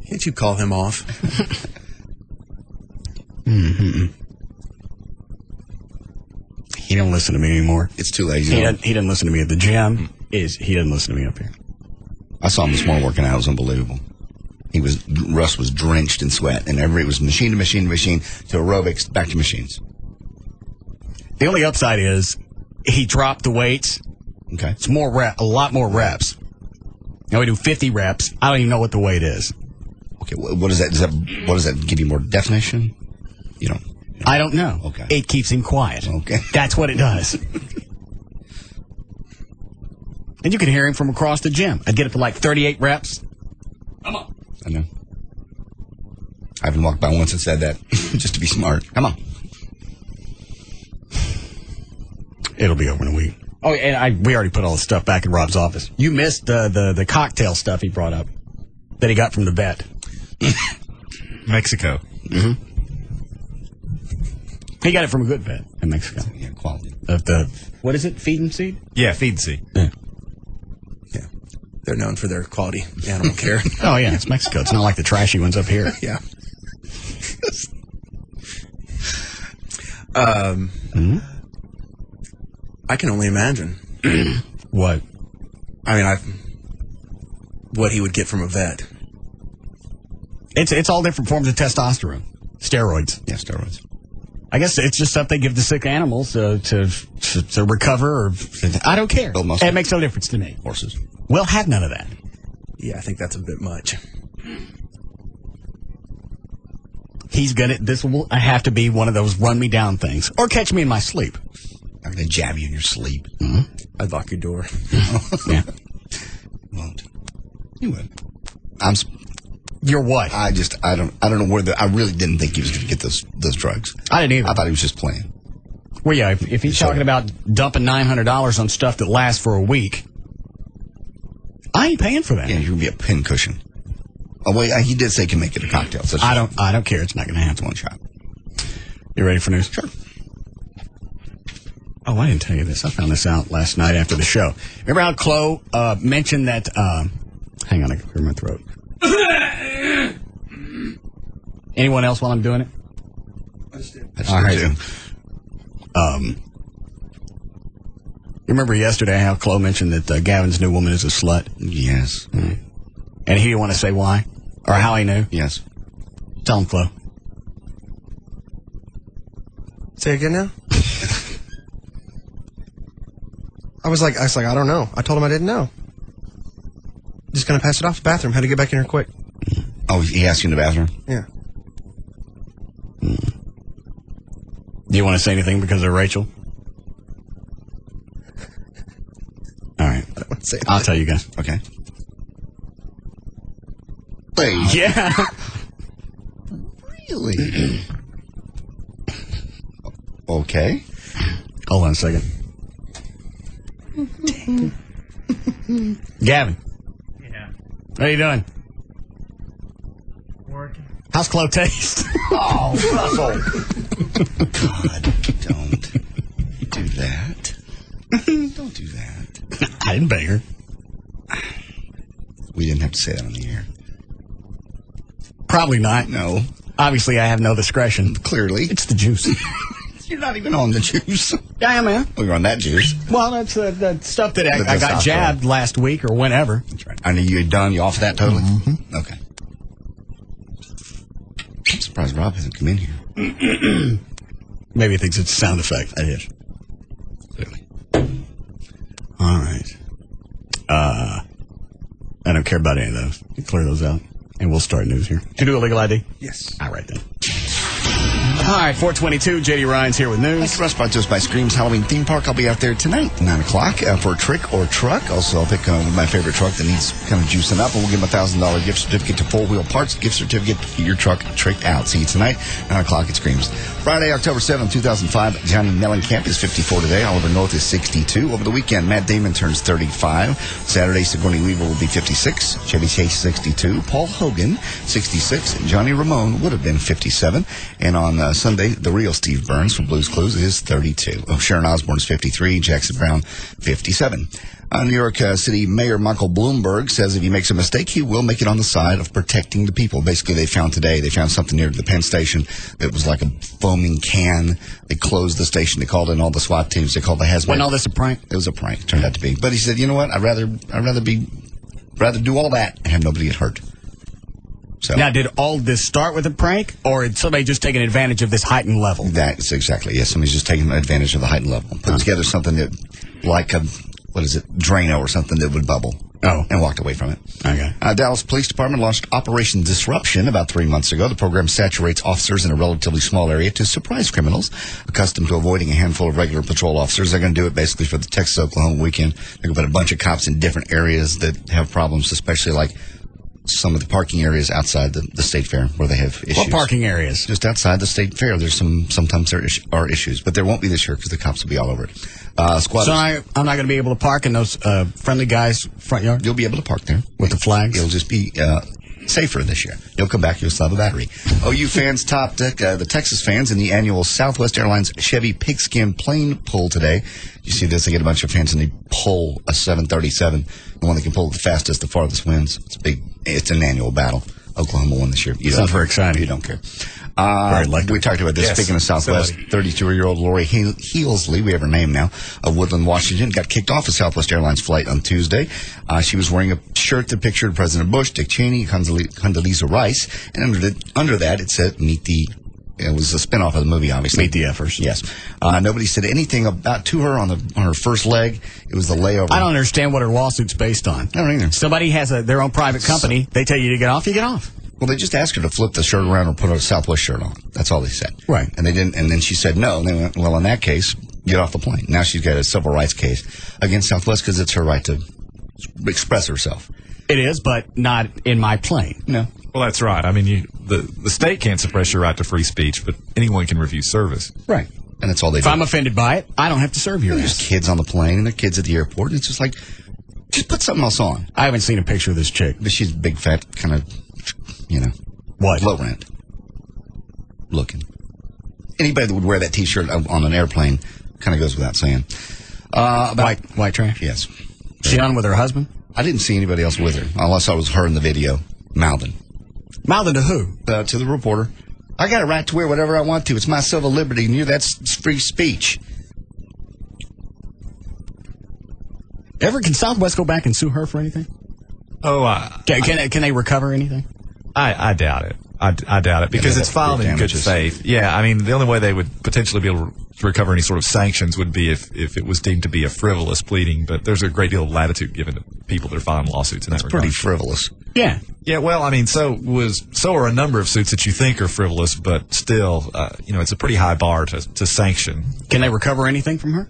Can't you call him off? He don't listen to me anymore. It's too late. He doesn't listen to me at the gym. He doesn't listen to me up here. I saw him this morning working out. It was unbelievable. Russ was drenched in sweat, and it was machine to machine to machine to aerobics, back to machines. The only upside is he dropped the weights. Okay. It's a lot more reps. Now we do 50 reps. I don't even know what the weight is. Okay, what is that? What does that give you more definition? You don't. I don't know. Okay. It keeps him quiet. Okay. That's what it does. And you can hear him from across the gym. I'd get it for like 38 reps. Come on. I know. I haven't walked by once and said that, just to be smart. Come on. It'll be over in a week. Oh, and we already put all the stuff back in Rob's office. You missed the cocktail stuff he brought up that he got from the vet. Mexico. Mm-hmm. He got it from a good vet in Mexico. Yeah, quality. What is it? Feed and Seed? Yeah, Feed and Seed. Yeah. They're known for their quality animal care. Oh, yeah, it's Mexico. It's not like the trashy ones up here. Yeah. I can only imagine. What? I mean, what he would get from a vet. It's all different forms of testosterone. Steroids. Yeah, steroids. I guess it's just stuff they give to sick animals to recover. Or I don't care. It makes no difference to me. Horses. We'll have none of that. Yeah, I think that's a bit much. This will have to be one of those run me down things. Or catch me in my sleep. I'm going to jab you in your sleep. Mm-hmm. I'd lock your door. Yeah. Won't. You would. You're what? I don't know where I really didn't think he was going to get those drugs. I didn't either. I thought he was just playing. Well, yeah, if he's talking about dumping $900 on stuff that lasts for a week, I ain't paying for that. Yeah, you're going to be a pincushion. Oh, wait, he did say he can make it a cocktail. So I don't care. It's not going to happen. One shot. You ready for news? Sure. Oh, I didn't tell you this. I found this out last night after the show. Remember how Chloe mentioned that... hang on, I can clear my throat. Anyone else while I'm doing it? All right. You remember yesterday how Chloe mentioned that Gavin's new woman is a slut? Yes. And he didn't want to say why? Or how he knew? Yes. Tell him, Chloe. Say again now? I was like, I don't know. I told him I didn't know. Just gonna pass it off the bathroom. Had to get back in here quick. Oh, he asked you in the bathroom? Yeah. Do you want to say anything because of Rachel? All right. I don't want to say I'll tell you guys. Okay. Wait. Yeah. Really? Okay. Hold on a second. Gavin. Yeah. What are you doing? Working. How's Chloe taste? Oh, Russell. God, don't do that. Don't do that. I didn't beg her. We didn't have to say that on the air. Probably not. No. Obviously, I have no discretion. Clearly. It's the juice. You're not even on the juice. Yeah, I am, man. Oh, you're on that juice. Well, that's the stuff that I got testosterone. jabbed last week or whenever. That's right. I know you're done. You off that totally? Mm-hmm. Okay. I'm surprised Rob hasn't come in here. Maybe he thinks it's a sound effect. It is. Clearly. All right. I don't care about any of those. You clear those out, and we'll start news here. Did you do a legal ID? Yes. All right, then. All right, 422, J.D. Ryan's here with news. Thanks, Russ, brought to us by Screams Halloween Theme Park. I'll be out there tonight, 9 o'clock, for a trick or truck. Also, I'll pick my favorite truck that needs kind of juicing up, and we'll give them a $1,000 gift certificate to Full Wheel Parts, gift certificate to get your truck tricked out. See you tonight, 9 o'clock at Screams. Friday, October 7th, 2005, Johnny Mellencamp is 54 today. Oliver North is 62. Over the weekend, Matt Damon turns 35. Saturday, Sigourney Weaver will be 56. Chevy Chase, 62. Paul Hogan, 66. Johnny Ramone would have been 57. And on Sunday, the real Steve Burns from Blue's Clues is 32. Sharon Osbourne is 53. Jackson Brown, 57. New York City Mayor Michael Bloomberg says if he makes a mistake, he will make it on the side of protecting the people. Basically, they found something near the Penn Station that was like a foaming can. They closed the station. They called in all the SWAT teams. They called the hazmat. Wasn't all this a prank? It was a prank. It turned out to be. But he said, you know what? I'd rather do all that and have nobody get hurt. So now, did all this start with a prank, or did somebody just taking advantage of this heightened level? That's exactly, yes. Somebody's just taking advantage of the heightened level. Put together something that, like a, Drano or something that would bubble. Oh. And walked away from it. Okay. Dallas Police Department launched Operation Disruption about 3 months ago. The program saturates officers in a relatively small area to surprise criminals accustomed to avoiding a handful of regular patrol officers. They're going to do it basically for the Texas-Oklahoma weekend. They're going to put a bunch of cops in different areas that have problems, especially like some of the parking areas outside the state fair where they have issues. What parking areas? Just outside the state fair. There's sometimes there are issues, but there won't be this year because the cops will be all over it. So I'm not going to be able to park in those friendly guys' front yard? You'll be able to park there with the flags? It'll just be safer this year. You'll come back, you'll still have a battery. OU fans topped the Texas fans in the annual Southwest Airlines Chevy Pigskin Plane Pull today. You see this, they get a bunch of fans and they pull a 737. The one that can pull the fastest, the farthest wins. It's big. It's an annual battle. Oklahoma won this year. Sounds very exciting. You don't care. We talked about this. Yes. Speaking of Southwest, 32-year-old Lori Healsley, we have her name now, of Woodland, Washington, got kicked off a Southwest Airlines flight on Tuesday. She was wearing a shirt that pictured President Bush, Dick Cheney, Condoleezza Rice, and under that it said, it was a spinoff of the movie, obviously. Meet the Effers. Yes. Nobody said anything about to her on her first leg. It was the layover. I don't understand what her lawsuit's based on. I don't either. Somebody has their own private company. They tell you to get off, you get off. Well, they just asked her to flip the shirt around or put a Southwest shirt on. That's all they said. Right. And they didn't. And then she said no. And they went, well, in that case, get off the plane. Now she's got a civil rights case against Southwest because it's her right to express herself. It is, but not in my plane. No. Well, that's right. I mean, the state can't suppress your right to free speech, but anyone can refuse service. Right. And that's all they do. If I'm offended by it, I don't have to serve your There's ass. kids on the plane and there's kids at the airport. And it's just like, just put something else on. I haven't seen a picture of this chick. But she's big, fat, kind of, What? low rent looking. Anybody that would wear that T-shirt on an airplane kind of goes without saying. White trash? Yes. She on with her husband? I didn't see anybody else with her, unless I was her in the video, mouthing. Mouthing to who? To the reporter. I got a right to wear whatever I want to. It's my civil liberty, and that's free speech. Can Southwest go back and sue her for anything? Can they recover anything? I doubt it. I doubt it because it's filed in good faith. Yeah, I mean, the only way they would potentially be able to recover any sort of sanctions would be if it was deemed to be a frivolous pleading. But there's a great deal of latitude given to people that are filing lawsuits in that regard. Pretty frivolous. Yeah. Yeah. Well, I mean, so are a number of suits that you think are frivolous, but still, it's a pretty high bar to sanction. Can they recover anything from her?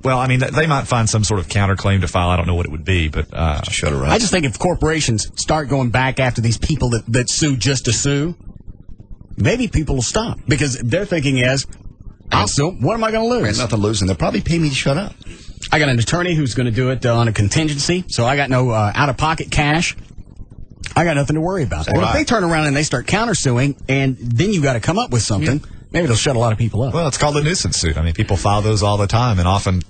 Well, I mean, they might find some sort of counterclaim to file. I don't know what it would be, but shut her up. I just think if corporations start going back after these people that sue just to sue, maybe people will stop because their thinking is, I'll sue. What am I going to lose? I got nothing to lose, and they'll probably pay me to shut up. I got an attorney who's going to do it on a contingency, so I got no out-of-pocket cash. I got nothing to worry about. Well, if they turn around and they start countersuing, and then you got to come up with something. Yeah. Maybe it'll shut a lot of people up. Well, it's called a nuisance suit. I mean, people file those all the time, and often,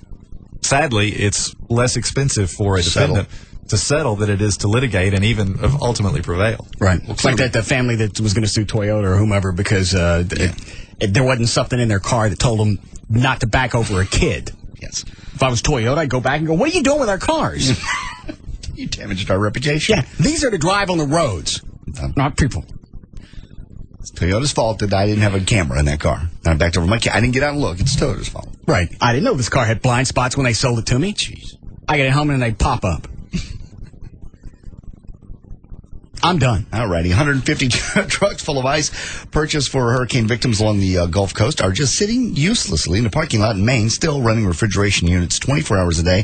sadly, it's less expensive for a defendant to settle than it is to litigate and even ultimately prevail. Right. It's like the family that was going to sue Toyota or whomever because there wasn't something in their car that told them not to back over a kid. Yes. If I was Toyota, I'd go back and go, what are you doing with our cars? You damaged our reputation. Yeah. These are to drive on the roads, not people. It's Toyota's fault that I didn't have a camera in that car. I backed over my car. I didn't get out and look. It's Toyota's fault. Right. I didn't know this car had blind spots when they sold it to me. Jeez. I get it home and they pop up. I'm done. Alrighty. 150 trucks full of ice purchased for hurricane victims along the Gulf Coast are just sitting uselessly in a parking lot in Maine, still running refrigeration units 24 hours a day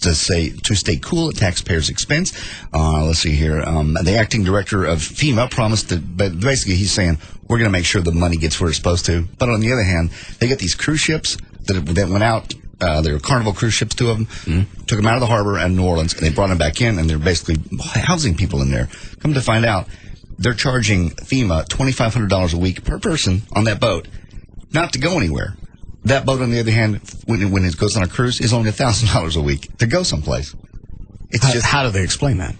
to stay cool at taxpayers' expense. Let's see here. The acting director of FEMA promised that, but basically he's saying, we're going to make sure the money gets where it's supposed to. But on the other hand, they get these cruise ships that went out. They were Carnival cruise ships, 2 of them. Took them out of the harbor at New Orleans, and they brought them back in, and they're basically housing people in there. Come to find out, they're charging FEMA $2,500 a week per person on that boat, not to go anywhere. That boat, on the other hand, when it goes on a cruise, is only $1,000 a week to go someplace. It's just how do they explain that?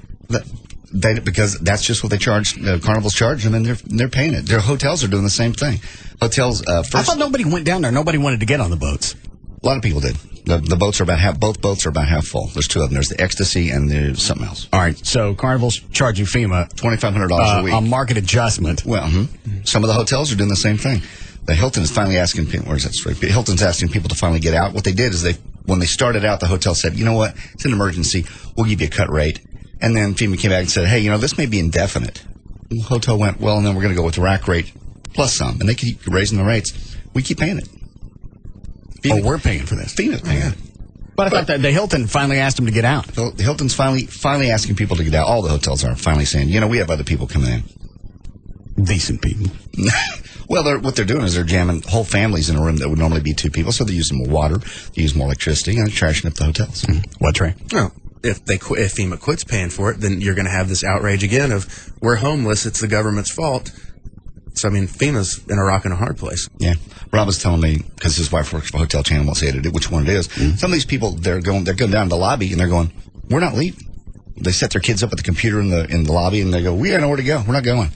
Because that's just what they charge. Carnival's charge them, and they're paying it. Their hotels are doing the same thing. Hotels. I thought nobody went down there. Nobody wanted to get on the boats. A lot of people did. The boats are about half. Both boats are about half full. There's 2 of them. There's the Ecstasy and there's something else. All right. So Carnival's charging FEMA $2,500 a week. A market adjustment. Well, some of the hotels are doing the same thing. The Hilton is finally asking people. Where's that straight? Hilton's asking people to finally get out. What they did is when they started out, the hotel said, you know what? It's an emergency. We'll give you a cut rate. And then FEMA came back and said, hey, this may be indefinite. And the hotel went, well, and then we're going to go with the rack rate plus some. And they keep raising the rates. We keep paying it. FEMA, we're paying for this. FEMA's paying it. But I thought that the Hilton finally asked them to get out. The Hilton's finally asking people to get out. All the hotels are finally saying, we have other people coming in. Decent people. Well, what they're doing is they're jamming whole families in a room that would normally be 2 people, so they're using more water, they use more electricity, and they're trashing up the hotels. What, Trey? No. If FEMA quits paying for it, then you're going to have this outrage again of we're homeless, it's the government's fault. So, I mean, FEMA's in a rock and a hard place. Yeah. Rob was telling me, because his wife works for a hotel chain, I won't say which one it is. Some of these people, they're going down to the lobby, and they're going, we're not leaving. They set their kids up at the computer in the lobby, and they go, we got nowhere to go. We're not going.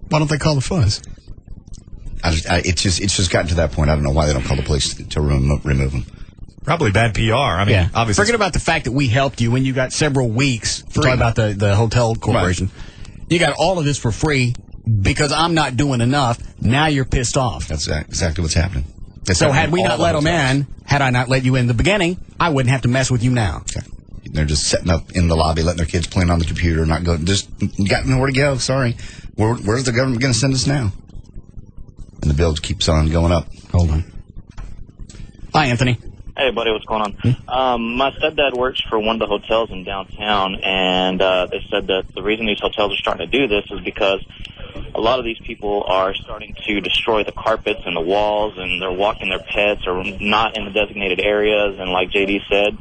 Why don't they call the fuzz? It's just gotten to that point. I don't know why they don't call the police to remove them. Probably bad PR. I mean, obviously. Forget about the fact that we helped you when you got several weeks. Talking about the hotel corporation. Right. You got all of this for free because I'm not doing enough. Now you're pissed off. That's exactly what's happening. So had we not let them in, had I not let you in the beginning, I wouldn't have to mess with you now. Okay. They're just setting up in the lobby, letting their kids playing on the computer, not going. Just got nowhere to go. Sorry. Where's the government going to send us now? And the bill keeps on going up. Hold on. Hi, Anthony. Hey, buddy, what's going on? My stepdad works for one of the hotels in downtown, and they said that the reason these hotels are starting to do this is because a lot of these people are starting to destroy the carpets and the walls, and they're walking their pets or not in the designated areas, and like JD said,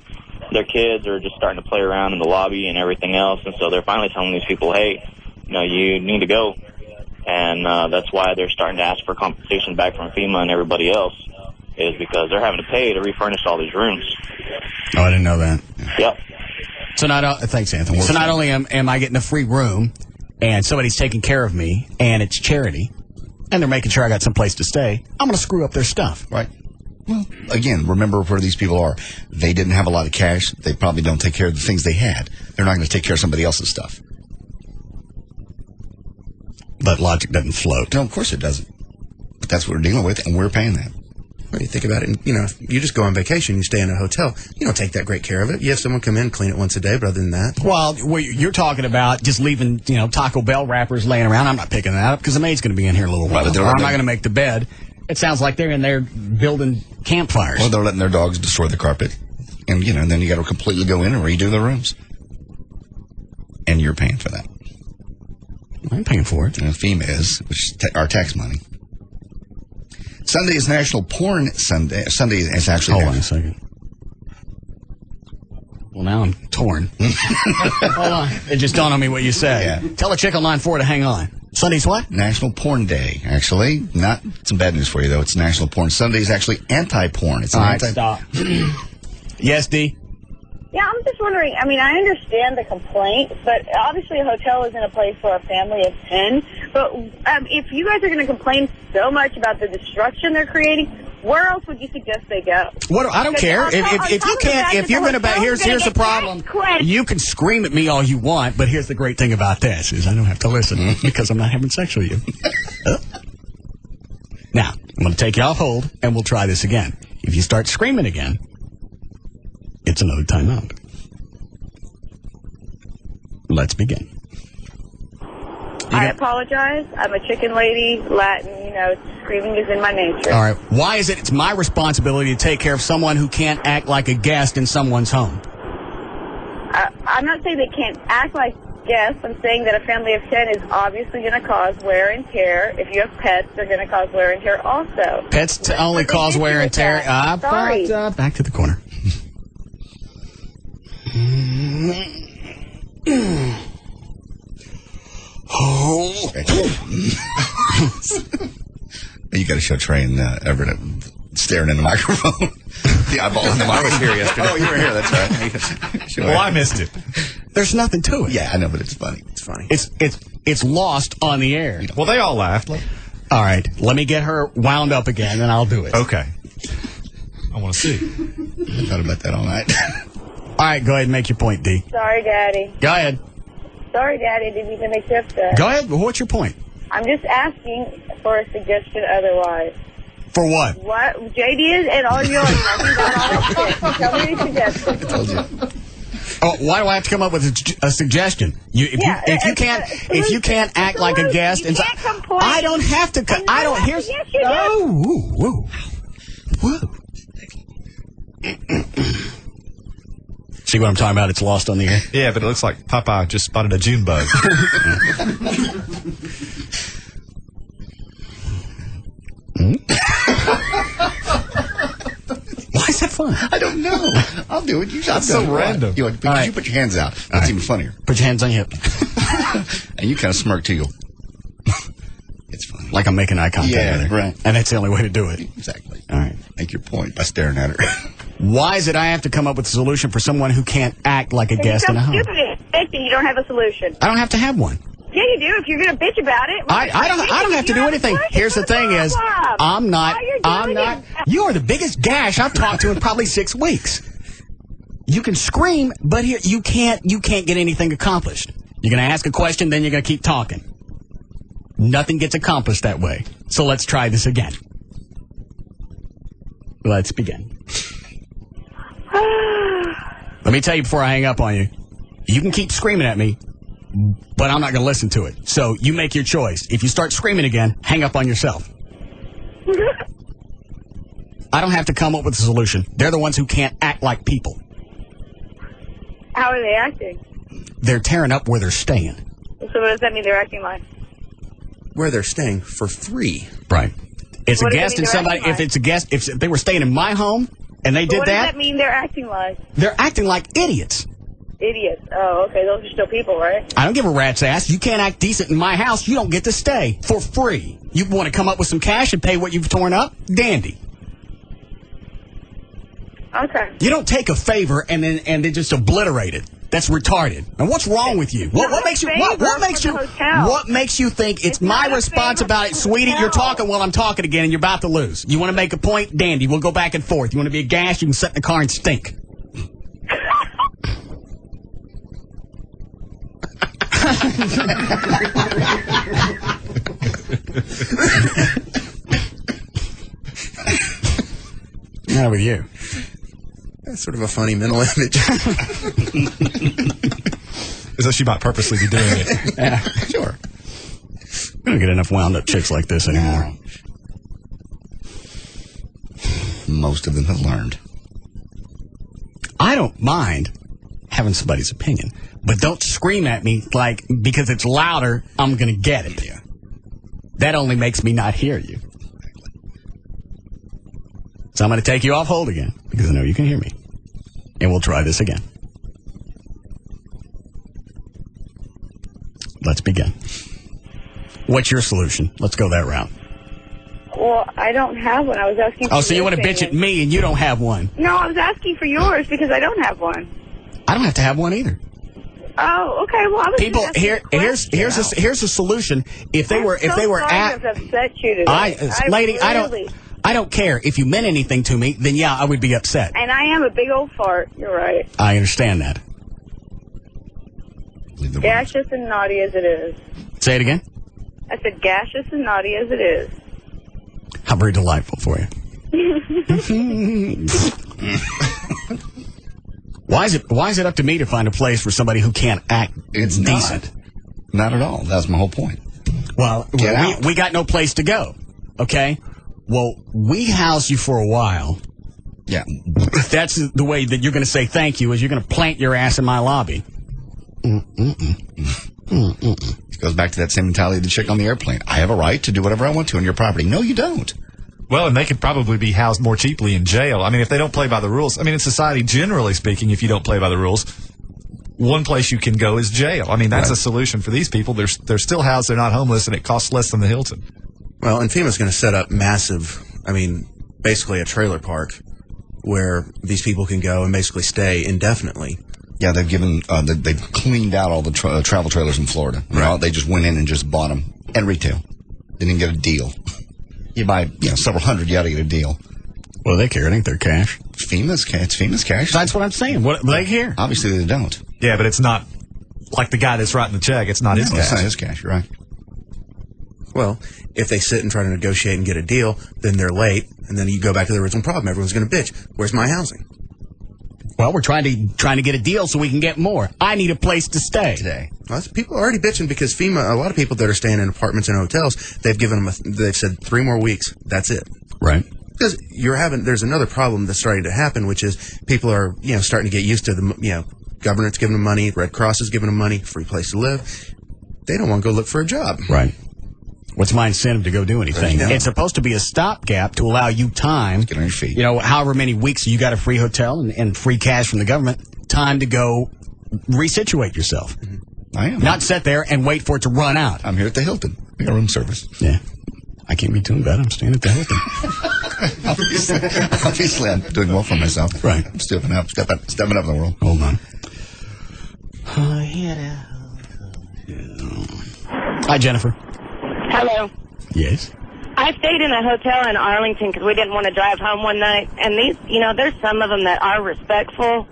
their kids are just starting to play around in the lobby and everything else, and so they're finally telling these people, hey, you need to go. And that's why they're starting to ask for compensation back from FEMA and everybody else. is because they're having to pay to refurnish all these rooms. Oh, I didn't know that. Yep. So thanks, Anthony. So not only am I getting a free room, and somebody's taking care of me, and it's charity, and they're making sure I got some place to stay, I'm going to screw up their stuff. Right. Well, again, remember where these people are. They didn't have a lot of cash. They probably don't take care of the things they had. They're not going to take care of somebody else's stuff. But logic doesn't float. No, of course it doesn't. But that's what we're dealing with, and we're paying that. Well, you think about it, and, if you just go on vacation, you stay in a hotel, you don't take that great care of it. You have someone come in, clean it once a day, but other than that. Well, you're talking about just leaving, Taco Bell wrappers laying around. I'm not picking that up because the maid's going to be in here a little while. Or I'm not going to make the bed. It sounds like they're in there building campfires. Well, they're letting their dogs destroy the carpet. And, then you got to completely go in and redo the rooms. And you're paying for that. I'm paying for it. And FEMA is, which is our tax money. Sunday is National Porn Sunday. Sunday is actually... Hold on a second. Well, now I'm torn. Hold on. It just dawned on me what you said. Yeah. Tell a chick on line 4 to hang on. Sunday's what? National Porn Day, actually. Not some bad news for you, though. It's National Porn Sunday is actually anti-porn. It's all right, stop. Yes, D? Yeah, I'm just wondering, I understand the complaint, but obviously a hotel isn't a place for a family of 10. But if you guys are going to complain so much about the destruction they're creating, where else would you suggest they go? I don't care. If you're going to, here's the problem. You can scream at me all you want, but here's the great thing about this is I don't have to listen because I'm not having sex with you. Now, I'm going to take you off hold, and we'll try this again. If you start screaming again, it's another timeout. Let's begin. I apologize. I'm a chicken lady, Latin, screaming is in my nature. All right. Why is it it's my responsibility to take care of someone who can't act like a guest in someone's home? I'm not saying they can't act like guests. I'm saying that a family of 10 is obviously going to cause wear and tear. If you have pets, they're going to cause wear and tear also. Pets only cause wear and tear. Sorry. Back to the corner. Oh. You got to show Trey and Everett staring in the microphone. The eyeball in the microphone. I was here yesterday. Oh, you were here. That's right. Sure. Well, I missed it. There's nothing to it. Yeah, I know, but it's funny. It's funny. It's lost on the air. Well, they all laughed. All right, let me get her wound up again, and I'll do it. Okay. I want to see. I thought about that all night. All right, go ahead and make your point, D. Sorry, Daddy. Go ahead. Sorry, Daddy. Didn't even make you upset. Go ahead. What's your point? I'm just asking for a suggestion otherwise. For what? What? JD is and all yours. Tell me a suggestion. I told you. Oh, why do I have to come up with a suggestion? If you can't act like a guest, and I don't have to. I don't. Here's. Yes, you do. Whoa. See what I'm talking about? It's lost on the air. Yeah, but it looks like Popeye just spotted a June bug. Why is that fun? I don't know. I'll do it. That's so random. You put your hands out. That's even funnier. Put your hands on your hip. And you kind of smirk too. It's funny. Like I'm making eye contact with her. Right. And that's the only way to do it. Exactly. All right. Make your point by staring at her. Why is it I have to come up with a solution for someone who can't act like a guest in a home? You're so stupid and you don't have a solution. I don't have to have one. Yeah, you do. If you're going to bitch about it. I don't have to do anything. Here's the thing is, I'm not. You are the biggest gash I've talked to in probably 6 weeks. You can scream, but here you can't get anything accomplished. You're going to ask a question, then you're going to keep talking. Nothing gets accomplished that way. So let's try this again. Let's begin. Let me tell you before I hang up on you. You can keep screaming at me, but I'm not going to listen to it. So you make your choice. If you start screaming again, hang up on yourself. I don't have to come up with a solution. They're the ones who can't act like people. How are they acting? They're tearing up where they're staying. So what does that mean they're acting like? Where they're staying for free. Right. It's a guest and somebody, if it's a guest, if they were staying in my home and they did that. What does that mean they're acting like? They're acting like idiots. Idiots. Oh, okay. Those are still people, right? I don't give a rat's ass. You can't act decent in my house. You don't get to stay for free. You want to come up with some cash and pay what you've torn up? Dandy. Okay. You don't take a favor and then just obliterate it. That's retarded. And what's wrong with you? What makes you think it's my responsibility, sweetie? You're talking while I'm talking again, and you're about to lose. You want to make a point, dandy? We'll go back and forth. You want to be a gas? You can sit in the car and stink. Not with you. That's sort of a funny mental image. As though she might purposely be doing it. Yeah, sure. We don't get enough wound up chicks like this anymore. Most of them have learned. I don't mind having somebody's opinion, but don't scream at me like because it's louder, I'm going to get it. Yeah. That only makes me not hear you. So I'm going to take you off hold again because I know you can hear me. And we'll try this again. Let's begin. What's your solution? Let's go that route. Well, I don't have one. I was asking for Oh, so you want to bitch at me and you don't have one? No, I was asking for yours because I don't have one. I don't have to have one either. Oh, okay. Well, I was people here's a solution. If they were upset you today. I don't care. If you meant anything to me, then yeah, I would be upset. And I am a big old fart. You're right. I understand that. Gaseous and naughty as it is. Say it again. I said gaseous and naughty as it is. How very delightful for you. Why is it up to me to find a place for somebody who can't act decent? Not at all. That's my whole point. Well, we got no place to go. Okay? Well, we house you for a while. Yeah. If that's the way that you're going to say thank you, is you're going to plant your ass in my lobby. It goes back to that same mentality of the chick on the airplane. I have a right to do whatever I want to on your property. No, you don't. Well, and they could probably be housed more cheaply in jail. I mean, if they don't play by the rules. I mean, in society, generally speaking, if you don't play by the rules, one place you can go is jail. I mean, that's a solution for these people. They're still housed. They're not homeless, and it costs less than the Hilton. Well, and FEMA's going to set up massive, basically a trailer park where these people can go and basically stay indefinitely. Yeah, they've given, they've cleaned out all the travel trailers in Florida. Right. They just went in and just bought them at retail. They didn't get a deal. You buy, several hundred, you ought to get a deal. Well, they care. It ain't their cash. It's FEMA's cash. That's what I'm saying. What they care? Obviously, they don't. Yeah, but it's not like the guy that's writing the check. It's not his cash. It's not his cash, you're right. Well, if they sit and try to negotiate and get a deal, then they're late, and then you go back to the original problem. Everyone's going to bitch. Where's my housing? Well, we're trying to get a deal so we can get more. I need a place to stay today. Well, people are already bitching because FEMA. A lot of people that are staying in apartments and hotels, they've given them. They've said 3 more weeks. That's it. Right. Because there's another problem that's starting to happen, which is people are starting to get used to the government's giving them money, Red Cross is giving them money, free place to live. They don't want to go look for a job. Right. What's my incentive to go do anything? It's supposed to be a stopgap to allow you time. Get on your feet. However many weeks you got a free hotel and free cash from the government, time to go resituate yourself. Mm-hmm. I am. Not sit there and wait for it to run out. I'm here at the Hilton. We got room service. Yeah. I can't be doing better. I'm staying at the Hilton. Obviously, I'm doing well for myself. Right. I'm stepping up in the world. Hold on. Hi, Jennifer. Hello. Yes. I stayed in a hotel in Arlington because we didn't want to drive home one night. And these, there's some of them that are respectful,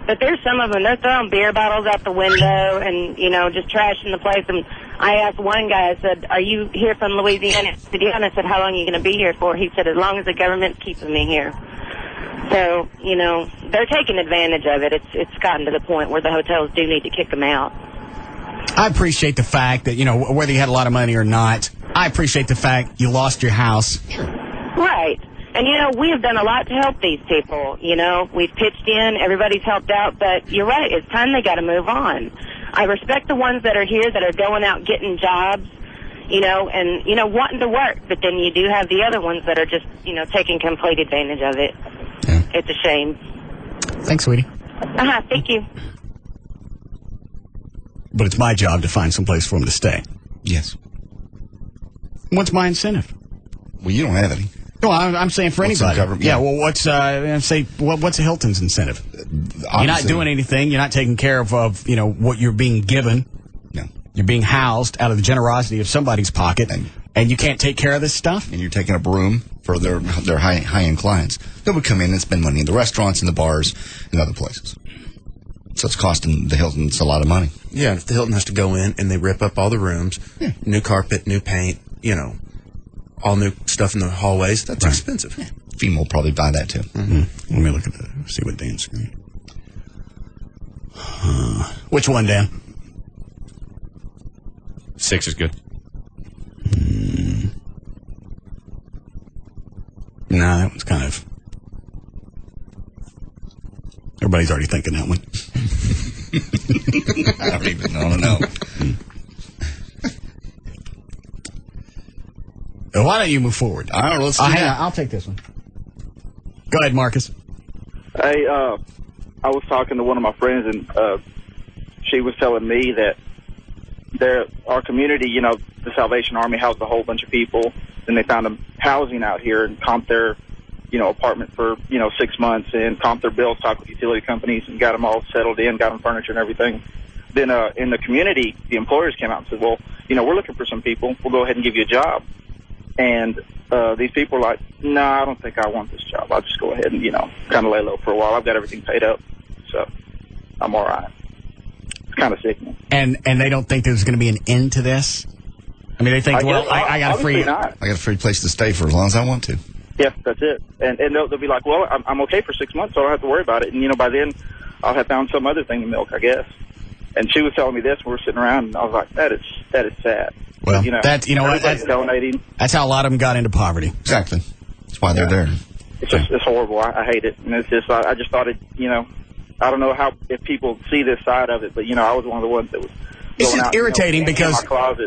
but there's some of them, they're throwing beer bottles out the window and, just trashing the place. And I asked one guy, I said, "Are you here from Louisiana?" He said, "Yeah." And I said, "How long are you going to be here for?" He said, "As long as the government's keeping me here." So, they're taking advantage of it. It's gotten to the point where the hotels do need to kick them out. I appreciate the fact that, whether you had a lot of money or not, I appreciate the fact you lost your house. Right. And, we have done a lot to help these people. We've pitched in, everybody's helped out, but you're right, it's time they got to move on. I respect the ones that are here that are going out getting jobs, and, wanting to work, but then you do have the other ones that are just, taking complete advantage of it. Yeah. It's a shame. Thanks, sweetie. Thank you. But it's my job to find some place for them to stay. Yes. What's my incentive? Well, you don't have any. Well, I'm saying for What's anybody. the government- Yeah. Well, what's what's Hilton's incentive? You're not doing anything. You're not taking care of what you're being given. No. You're being housed out of the generosity of somebody's pocket, and you can't take care of this stuff. And you're taking up room for their high-end clients. They would come in and spend money in the restaurants and the bars and other places. So it's costing the Hiltons a lot of money. Yeah, if the Hilton has to go in and they rip up all the rooms, new carpet, new paint, all new stuff in the hallways, that's expensive. Yeah. FEMA will probably buy that too. Mm-hmm. Let me look at that. See what Dan's screen. Which one, Dan? 6 is good. Nah, that one's kind of... Everybody's already thinking that one. I don't even know. Why don't you move forward? I don't know. Let's do that. I'll take this one. Go ahead, Marcus. Hey, I was talking to one of my friends, and she was telling me that our community, the Salvation Army housed a whole bunch of people, and they found them housing out here and comped their, apartment for, 6 months and comped their bills, talked with utility companies, and got them all settled in, got them furniture and everything. Then in the community, the employers came out and said, well, we're looking for some people. We'll go ahead and give you a job. And these people are like, no, I don't think I want this job. I'll just go ahead and, kind of lay low for a while. I've got everything paid up, so I'm all right. It's kind of sickening. And they don't think there's going to be an end to this? I mean, they think, I got a free... I got a free place to stay for as long as I want to. Yeah, that's it. And they'll be like, well, I'm okay for 6 months, so I don't have to worry about it. And, by then, I'll have found some other thing to milk, I guess. And she was telling me this, we were sitting around, and I was like, that is sad. Well, that's donating. That's how a lot of them got into poverty. Exactly. That's why they're there. It's horrible. I hate it. And it's just, I just thought it, I don't know if people see this side of it, but, I was one of the ones that was It's going just out, irritating because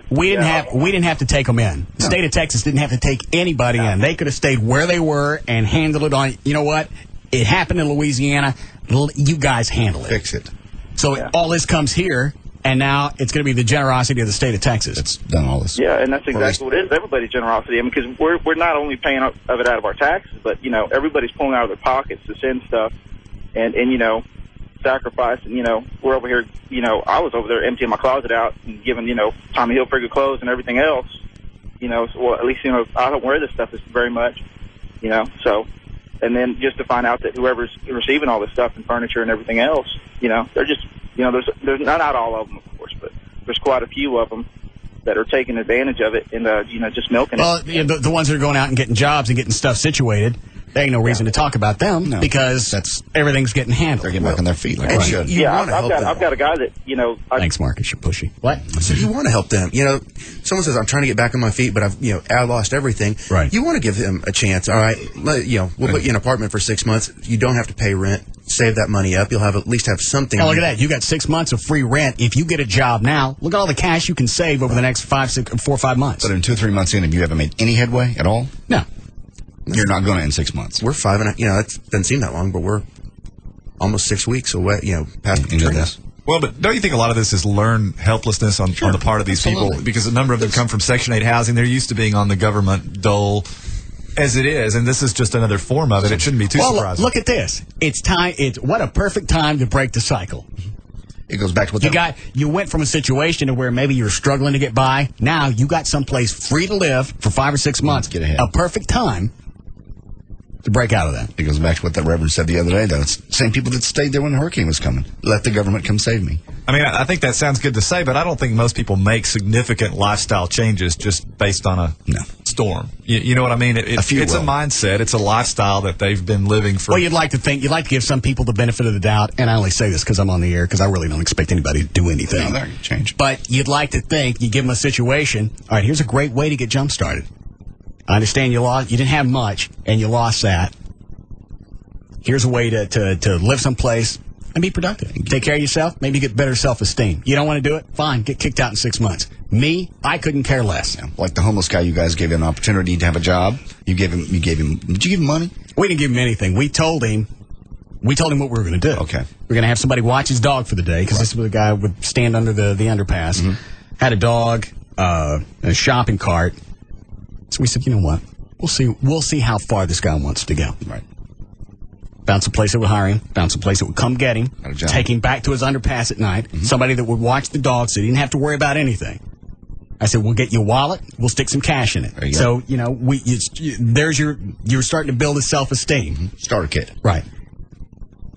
we didn't have to take them in. The state of Texas didn't have to take anybody in. They could have stayed where they were and handled it on. You know what? It happened in Louisiana. You guys handle it. Fix it. So all this comes here, and now it's going to be the generosity of the state of Texas. It's done all this. Yeah, and that's exactly what it is. Everybody's generosity. I mean, because we're not only paying of it out of our taxes, but everybody's pulling out of their pockets to send stuff, and sacrifice. And we're over here. I was over there emptying my closet out and giving Tommy Hilfiger clothes and everything else. So at least I don't wear this stuff very much. So. And then just to find out that whoever's receiving all this stuff and furniture and everything else, they're just, there's not all of them, of course, but there's quite a few of them that are taking advantage of it and, just milking it. Well, the ones that are going out and getting jobs and getting stuff situated, there ain't no reason to talk about them because everything's getting handled. They're getting back on their feet like they should. I've got a guy that, Thanks, Marcus. You're pushy. What? So you want to help them. Someone says, I'm trying to get back on my feet, but I lost everything. Right. You want to give them a chance. All right. We'll put you in an apartment for 6 months. You don't have to pay rent. Save that money up. You'll at least have something. Now, look at that. You got 6 months of free rent. If you get a job now, look at all the cash you can save over the next 4 or 5 months. But in 2 or 3 months in, have you ever made any headway at all? No. You're not going to in 6 months. We're 5 and a, that doesn't seem that long, but we're almost 6 weeks away, past the this. Well, but don't you think a lot of this is learned helplessness on the part of these people? Because a number of them come from Section 8 housing. They're used to being on the government dole as it is, and this is just another form of it. It shouldn't be too surprising. Look at this. It's time. What a perfect time to break the cycle. It goes back to what you went from a situation to where maybe you're struggling to get by. Now you got someplace free to live for 5 or 6 months. Get ahead. A perfect time to break out of that. It goes back to what that Reverend said the other day, though. It's the same people that stayed there when the hurricane was coming. Let the government come save me. I mean, I think that sounds good to say, but I don't think most people make significant lifestyle changes just based on a storm. You know what I mean? It's a mindset. It's a lifestyle that they've been living for. Well, you'd like to give some people the benefit of the doubt, and I only say this because I'm on the air, because I really don't expect anybody to do anything. No, they're change. But you'd like to think you give them a situation. All right, here's a great way to get jump started. I understand you didn't have much, and you lost that. Here's a way to live someplace and be productive. Take care of yourself. Maybe get better self-esteem. You don't want to do it? Fine. Get kicked out in 6 months. Me, I couldn't care less. Yeah, like the homeless guy, you guys gave him an opportunity to have a job. Did you give him money? We didn't give him anything. We told him what we were going to do. Okay. We're going to have somebody watch his dog for the day, because this was a guy who would stand under the underpass. Mm-hmm. Had a dog, a shopping cart. So we said, you know what? We'll see how far this guy wants to go. Right. Found some place that would hire him. Found some place that would come get him. Take him back to his underpass at night. Mm-hmm. Somebody that would watch the dogs so he didn't have to worry about anything. I said, we'll get you a wallet. We'll stick some cash in it. There you so, go. you're starting to build his self-esteem. Mm-hmm. Starter kit. Right.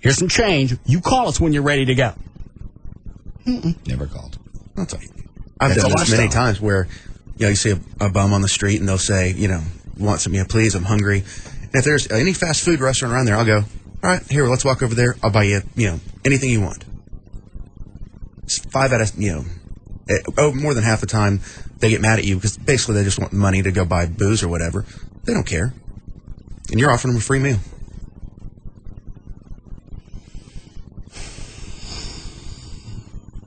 Here's some change. You call us when you're ready to go. Never called. That's all. I've done this many times where, you see a bum on the street and they'll say, want some, please, I'm hungry. And if there's any fast food restaurant around there, I'll go, all right, here, let's walk over there. I'll buy you, anything you want. It's 5 out of, more than half the time they get mad at you because basically they just want money to go buy booze or whatever. They don't care. And you're offering them a free meal.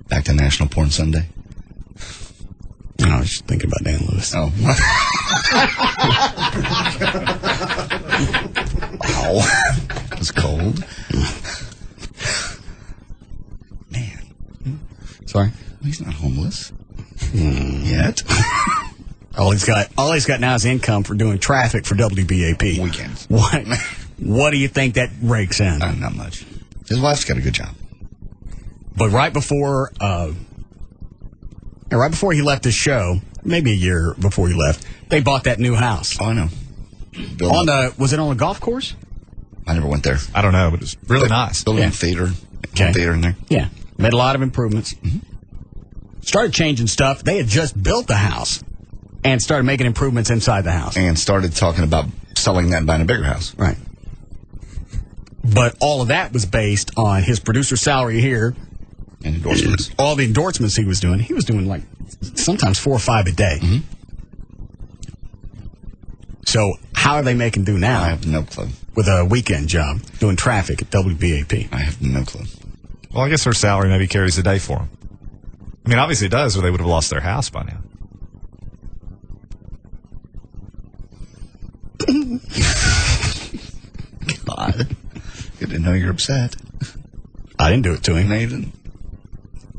Back to National Porn Sunday. I was just thinking about Dan Lewis. Oh. Wow. It was cold. Man. Sorry? He's not homeless. Yet. All he's got now is income for doing traffic for WBAP. Weekends. What do you think that rakes in? Not much. His wife's got a good job. But right before he left the show, maybe a year before he left, they bought that new house. Oh, I know. Was it on a golf course? I never went there. I don't know, but it's really nice. Building a theater. Okay. Theater in there. Yeah. Made a lot of improvements. Mm-hmm. Started changing stuff. They had just built the house and started making improvements inside the house. And started talking about selling that and buying a bigger house. Right. But all of that was based on his producer salary here. And endorsements. All the endorsements he was doing. He was doing like sometimes 4 or 5 a day. Mm-hmm. So how are they making do now? I have no clue. With a weekend job, doing traffic at WBAP. I have no clue. Well, I guess her salary maybe carries the day for them. I mean, obviously it does, or they would have lost their house by now. God. Good to know you're upset. I didn't do it to him. No, you didn't.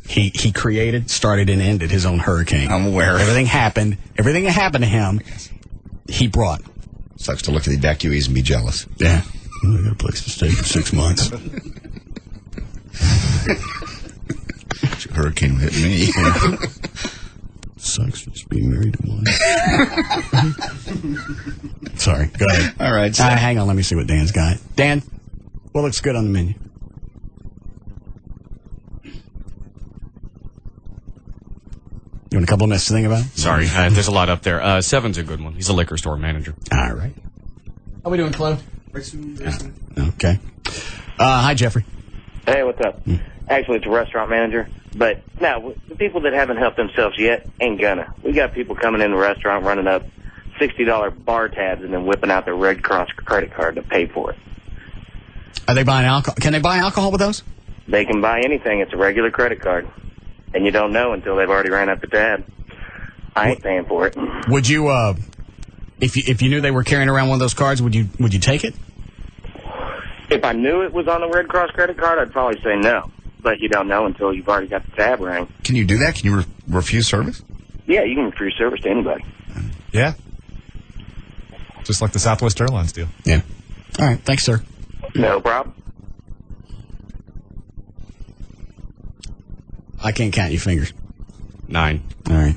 He created, started, and ended his own hurricane. I'm aware. Everything that happened to him, he brought. Sucks to look at the evacuees and be jealous. Yeah. I got a place to stay for 6 months. Hurricane hit me. Sucks to just be married to one. Sorry, go ahead. All right. So. Hang on, let me see what Dan's got. Dan, what looks good on the menu? You want a couple of minutes to think about it? Sorry, there's a lot up there. 7's a good one. He's a liquor store manager. All right. How we doing, Chloe? Okay. Hi, Jeffrey. Hey, what's up? Actually, it's a restaurant manager. But, no, the people that haven't helped themselves yet ain't gonna. We got people coming in the restaurant running up $60 bar tabs and then whipping out their Red Cross credit card to pay for it. Are they buying alcohol? Can they buy alcohol with those? They can buy anything. It's a regular credit card. And you don't know until they've already ran up the tab. I ain't paying for it. Would you, if you knew they were carrying around one of those cards, would you take it? If I knew it was on the Red Cross credit card, I'd probably say no. But you don't know until you've already got the tab rang. Can you do that? Can you refuse service? Yeah, you can refuse service to anybody. Yeah. Just like the Southwest Airlines deal. Yeah. All right. Thanks, sir. No problem. I can't count your fingers. 9. All right.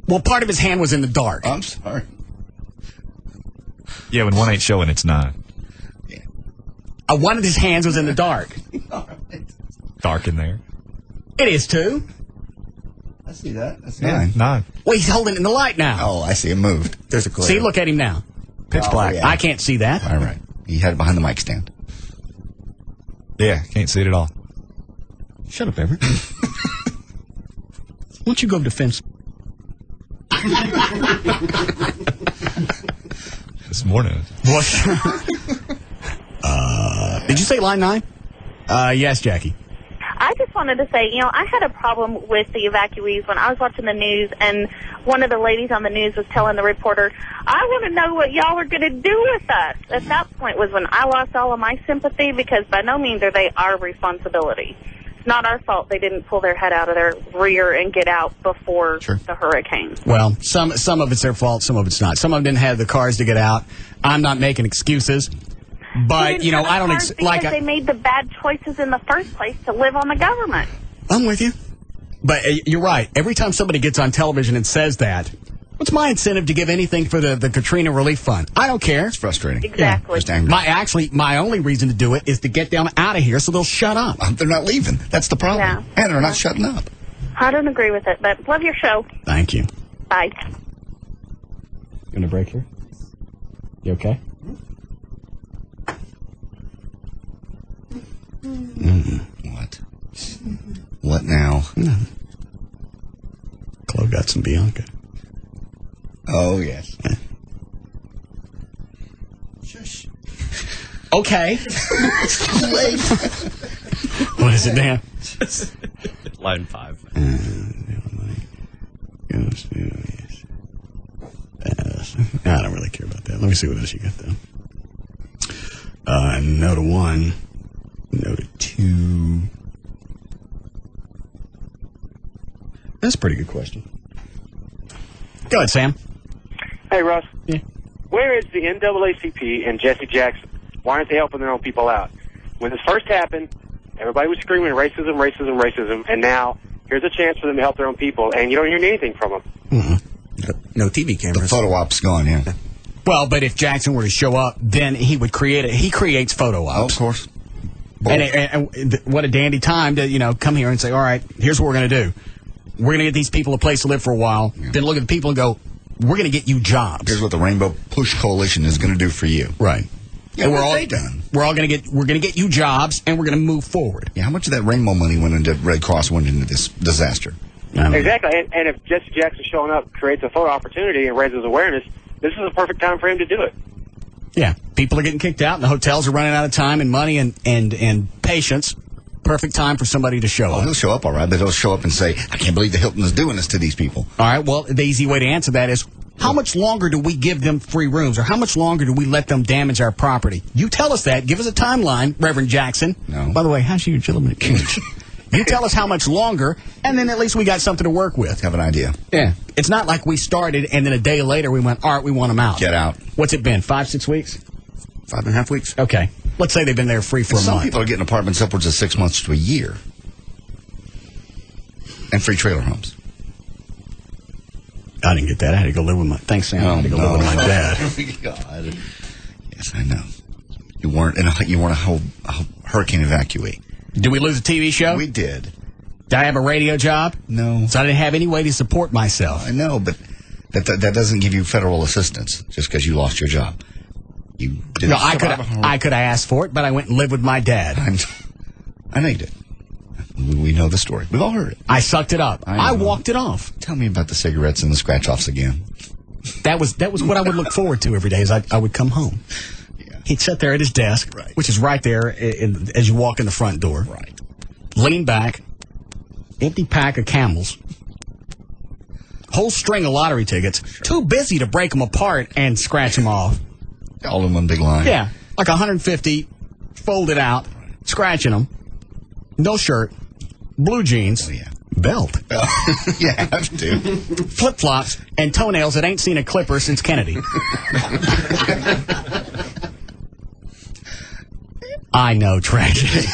Well, part of his hand was in the dark. I'm sorry. Yeah, when one ain't showing, it's 9. Yeah. One of his hands was in the dark. All right. Dark in there. It is 2. I see that. That's 9. 9. Well, he's holding it in the light now. Oh, I see. It moved. There's a glare. See, look at him now. Pitch black. Yeah. I can't see that. All right. He had it behind the mic stand. Yeah, can't see it at all. Shut up, Everett. Why don't you go defense? This morning. What? Did you say line 9? Yes, Jackie. I just wanted to say, I had a problem with the evacuees when I was watching the news, and one of the ladies on the news was telling the reporter, I want to know what y'all are going to do with us. At that point was when I lost all of my sympathy, because by no means are they our responsibility. it's not our fault they didn't pull their head out of their rear and get out before the hurricane. Well, some of it's their fault, some of it's not. Some of them didn't have the cars to get out. I'm not making excuses. But, you know, I don't... they made the bad choices in the first place to live on the government. I'm with you. But you're right. Every time somebody gets on television and says that, what's my incentive to give anything for the Katrina Relief Fund? I don't care. It's frustrating. Exactly. Just angry. My only reason to do it is to get them out of here so they'll shut up. They're not leaving. That's the problem. Yeah. And they're not shutting up. I don't agree with it, but love your show. Thank you. Bye. You want a break here? You okay? What? What now? Chloe got some Bianca. Oh, yes. Shush. Okay. It's too late. What is it, Dan? Line 5. I don't really care about that. Let me see what else you got, though. No to 1. No to 2. That's a pretty good question. Go ahead, Sam. Hey, Russ. Yeah. Where is the NAACP and Jesse Jackson? Why aren't they helping their own people out? When this first happened, everybody was screaming racism, racism, racism, and now here's a chance for them to help their own people, and you don't hear anything from them. No TV cameras. The photo op's gone, yeah. Well, but if Jackson were to show up, then he would create it. He creates photo ops. Oh, of course. And what a dandy time to, come here and say, all right, here's what we're going to do. We're going to get these people a place to live for a while. Yeah. Then look at the people and go, we're going to get you jobs. Here's what the Rainbow Push Coalition is going to do for you. Right. Yeah, and we're all going to get you jobs, and we're going to move forward. Yeah, how much of that rainbow money went into Red Cross, went into this disaster? Exactly. And if Jesse Jackson showing up creates a photo opportunity and raises awareness, this is a perfect time for him to do it. Yeah, people are getting kicked out, and the hotels are running out of time and money and patience. Perfect time for somebody to show up. He'll show up, all right, but he'll show up and say, I can't believe the Hilton is doing this to these people. All right, well, the easy way to answer that is, how much longer do we give them free rooms, or how much longer do we let them damage our property? You tell us that. Give us a timeline, Reverend Jackson. No. By the way, how's your legitimate kids? You tell us how much longer, and then at least we got something to work with. Have an idea. Yeah. It's not like we started, and then a day later we went, all right, we want them out. Get out. What's it been, 5-6 weeks? 5.5 weeks. Okay. Let's say they've been there free for a month. Some people are getting apartments upwards of 6 months to a year. And free trailer homes. I didn't get that. I had to go live with my... Thanks, Sam. I had to go live with my dad. God. Yes, I know. You weren't a whole hurricane evacuee. Did we lose a TV show? We did. Did I have a radio job? No. So I didn't have any way to support myself. I know, but that doesn't give you federal assistance just because you lost your job. You didn't. No, I could have asked for it, but I went and lived with my dad. I know you did. We know the story. We've all heard it. I sucked it up. I walked it off. Tell me about the cigarettes and the scratch-offs again. That was what I would look forward to every day as I would come home. Yeah. He'd sit there at his desk, which is right there as you walk in the front door. Right. Lean back, empty pack of Camels, whole string of lottery tickets, too busy to break them apart and scratch them off. All in one big line. Yeah, like 150, folded out, scratching them. No shirt, blue jeans, belt. You have to. Flip-flops and toenails that ain't seen a clipper since Kennedy. I know tragedy.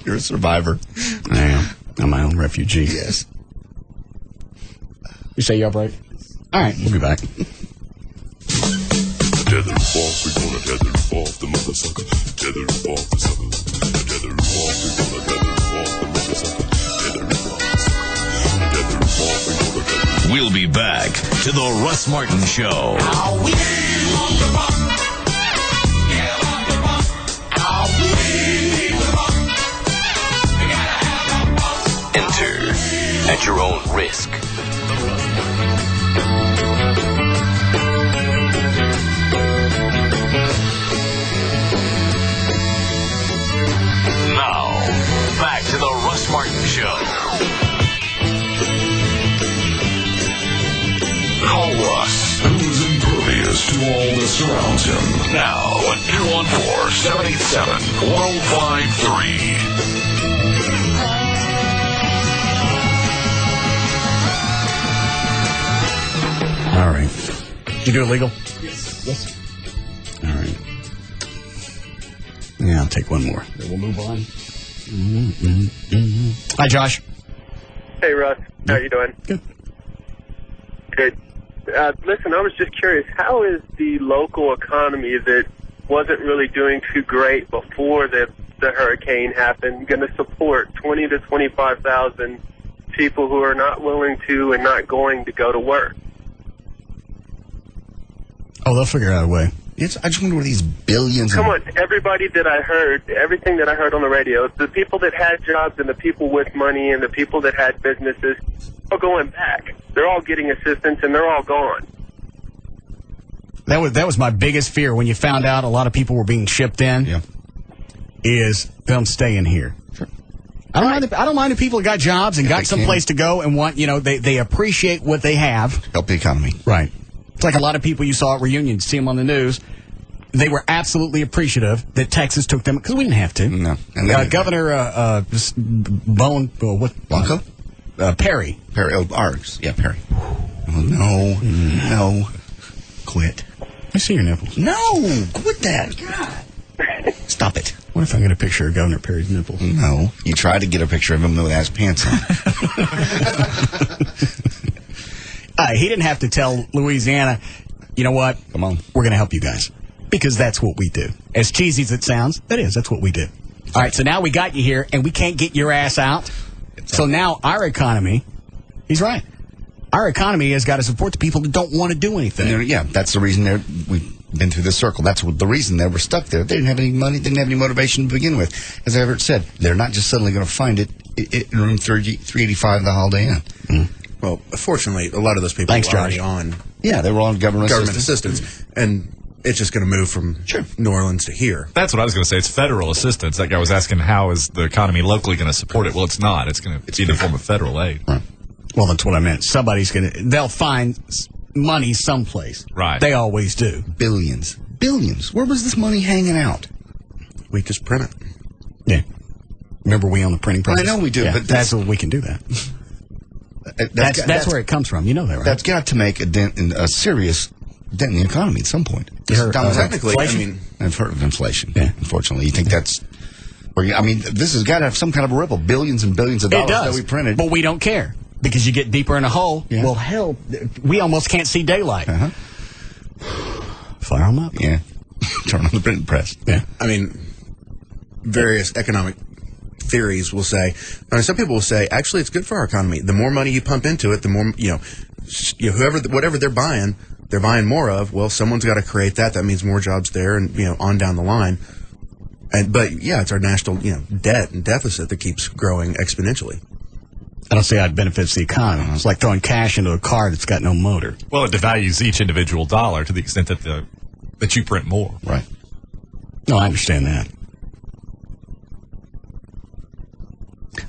You're a survivor. I am. I'm my own refugee. Yes. You say you're up, right? All right, we'll be back. Tether off, we're gonna tether off the mother sucker. Tether off the sucker. Tether off, we're gonna tether off the mother sucker. Tether off the sucker. Tether off, we're gonna tether. We'll be back to the Russ Martin Show. Enter at your own risk. Now, back to the Russ Martin Show. Call Russ, who's impervious to all that surrounds him. Now, at 214-787-1053. Did you do it legal? Yes. All right. Yeah, I'll take one more. Then we'll move on. Hi, Josh. Hey, Russ. How you doing? Good. Good. Listen, I was just curious, how is the local economy that wasn't really doing too great before the hurricane happened going to support 20 to 25,000 people who are not willing to and not going to go to work? Oh, they'll figure out a way. I just wonder where these billions. Come on, everybody that I heard, everything that I heard on the radio, the people that had jobs and the people with money and the people that had businesses are going back. They're all getting assistance and they're all gone. That was my biggest fear when you found out a lot of people were being shipped in. Yeah. Is them staying here. Sure. I don't mind the people that got jobs and got someplace to go and want, they appreciate what they have. Help the economy. Right. It's like a lot of people you saw at reunions, see them on the news. They were absolutely appreciative that Texas took them because we didn't have to. No. And Governor Blanco? Perry. Perry. Oh, ours. Yeah, Perry. Oh, no. Quit. I see your nipples. No, quit that. God. Stop it. What if I get a picture of Governor Perry's nipples? No. You try to get a picture of him without his pants on. He didn't have to tell Louisiana, you know what? Come on. We're going to help you guys. Because that's what we do. As cheesy as it sounds, that's what we do. All right, so now we got you here, and we can't get your ass out. So now our economy, he's right. Our economy has got to support the people that don't want to do anything. Yeah, that's the reason we've been through this circle. That's the reason they were stuck there. They didn't have any money, didn't have any motivation to begin with. As Everett said, they're not just suddenly going to find it in room 385 the Holiday Inn. Mm. Well, fortunately, a lot of those people were already on. Yeah, they were on government assistance. And it's just going to move from New Orleans to here. That's what I was going to say. It's federal assistance. That guy was asking, how is the economy locally going to support it? Well, it's not. It's going to be in the form of federal aid. Right. Well, that's what I meant. They'll find money someplace. Right. They always do. Billions. Where was this money hanging out? We just print it. Yeah. Remember we own the printing press? I know we do, but that's what we can do that. That's where it comes from. You know that, right? That's got to make a serious dent in the economy at some point. Technically, inflation? I mean, I've heard of inflation. Yeah. Unfortunately, you think that's this has got to have some kind of a ripple. Billions and billions of dollars that we printed, but we don't care because you get deeper in a hole. Yeah. Well, hell, we almost can't see daylight. Fire them up. Yeah. Turn on the printing press. Yeah. I mean, various economic theories will say, some people will say, actually, it's good for our economy. The more money you pump into it, the more, whatever they're buying more of. Well, someone's got to create that. That means more jobs there and, on down the line. But it's our national, debt and deficit that keeps growing exponentially. I don't say it benefits the economy. It's like throwing cash into a car that's got no motor. Well, it devalues each individual dollar to the extent that that you print more. Right. No, I understand that.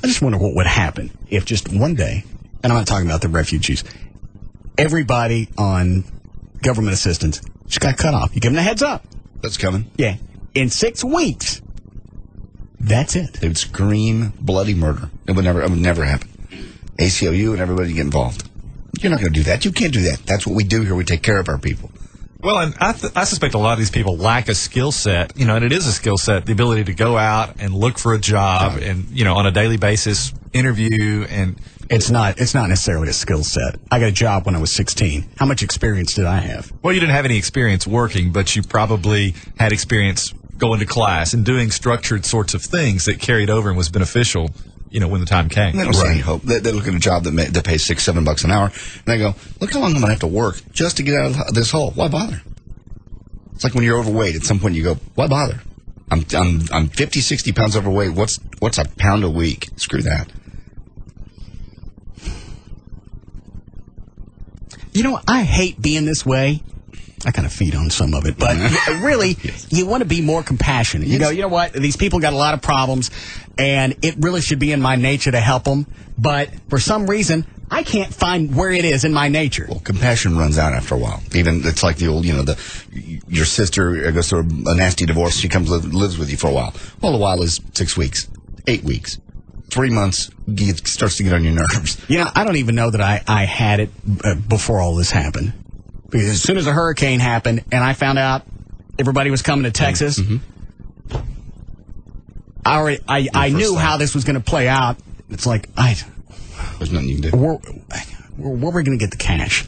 I just wonder what would happen if just one day, and I'm not talking about the refugees, everybody on government assistance just got cut off. You give them a heads up. That's coming. Yeah. In 6 weeks, that's it. They would scream bloody murder. It would never happen. ACLU and everybody get involved. You're not going to do that. You can't do that. That's what we do here. We take care of our people. Well, and I suspect a lot of these people lack a skill set, and it is a skill set, the ability to go out and look for a job and, on a daily basis, interview and... It's not necessarily a skill set. I got a job when I was 16. How much experience did I have? Well, you didn't have any experience working, but you probably had experience going to class and doing structured sorts of things that carried over and was beneficial, when the time came. They don't see any hope. They look at a job that pays $6-7 an hour, and they go, look how long I'm going to have to work just to get out of this hole. Why bother? It's like when you're overweight. At some point you go, why bother? I'm 50, 60 pounds overweight. What's a pound a week? Screw that. I hate being this way. I kind of feed on some of it, but really, you want to be more compassionate. You go, you know what? These people got a lot of problems, and it really should be in my nature to help them. But for some reason, I can't find where it is in my nature. Well, compassion runs out after a while. Even it's like the old, your sister goes through a nasty divorce. She comes lives with you for a while. Well, a while is 6 weeks, 8 weeks. 3 months, starts to get on your nerves. I don't even know that I had it before all this happened. Because as soon as the hurricane happened and I found out everybody was coming to Texas, I knew how this was going to play out. It's like, there's nothing you can do. Where are we going to get the cash?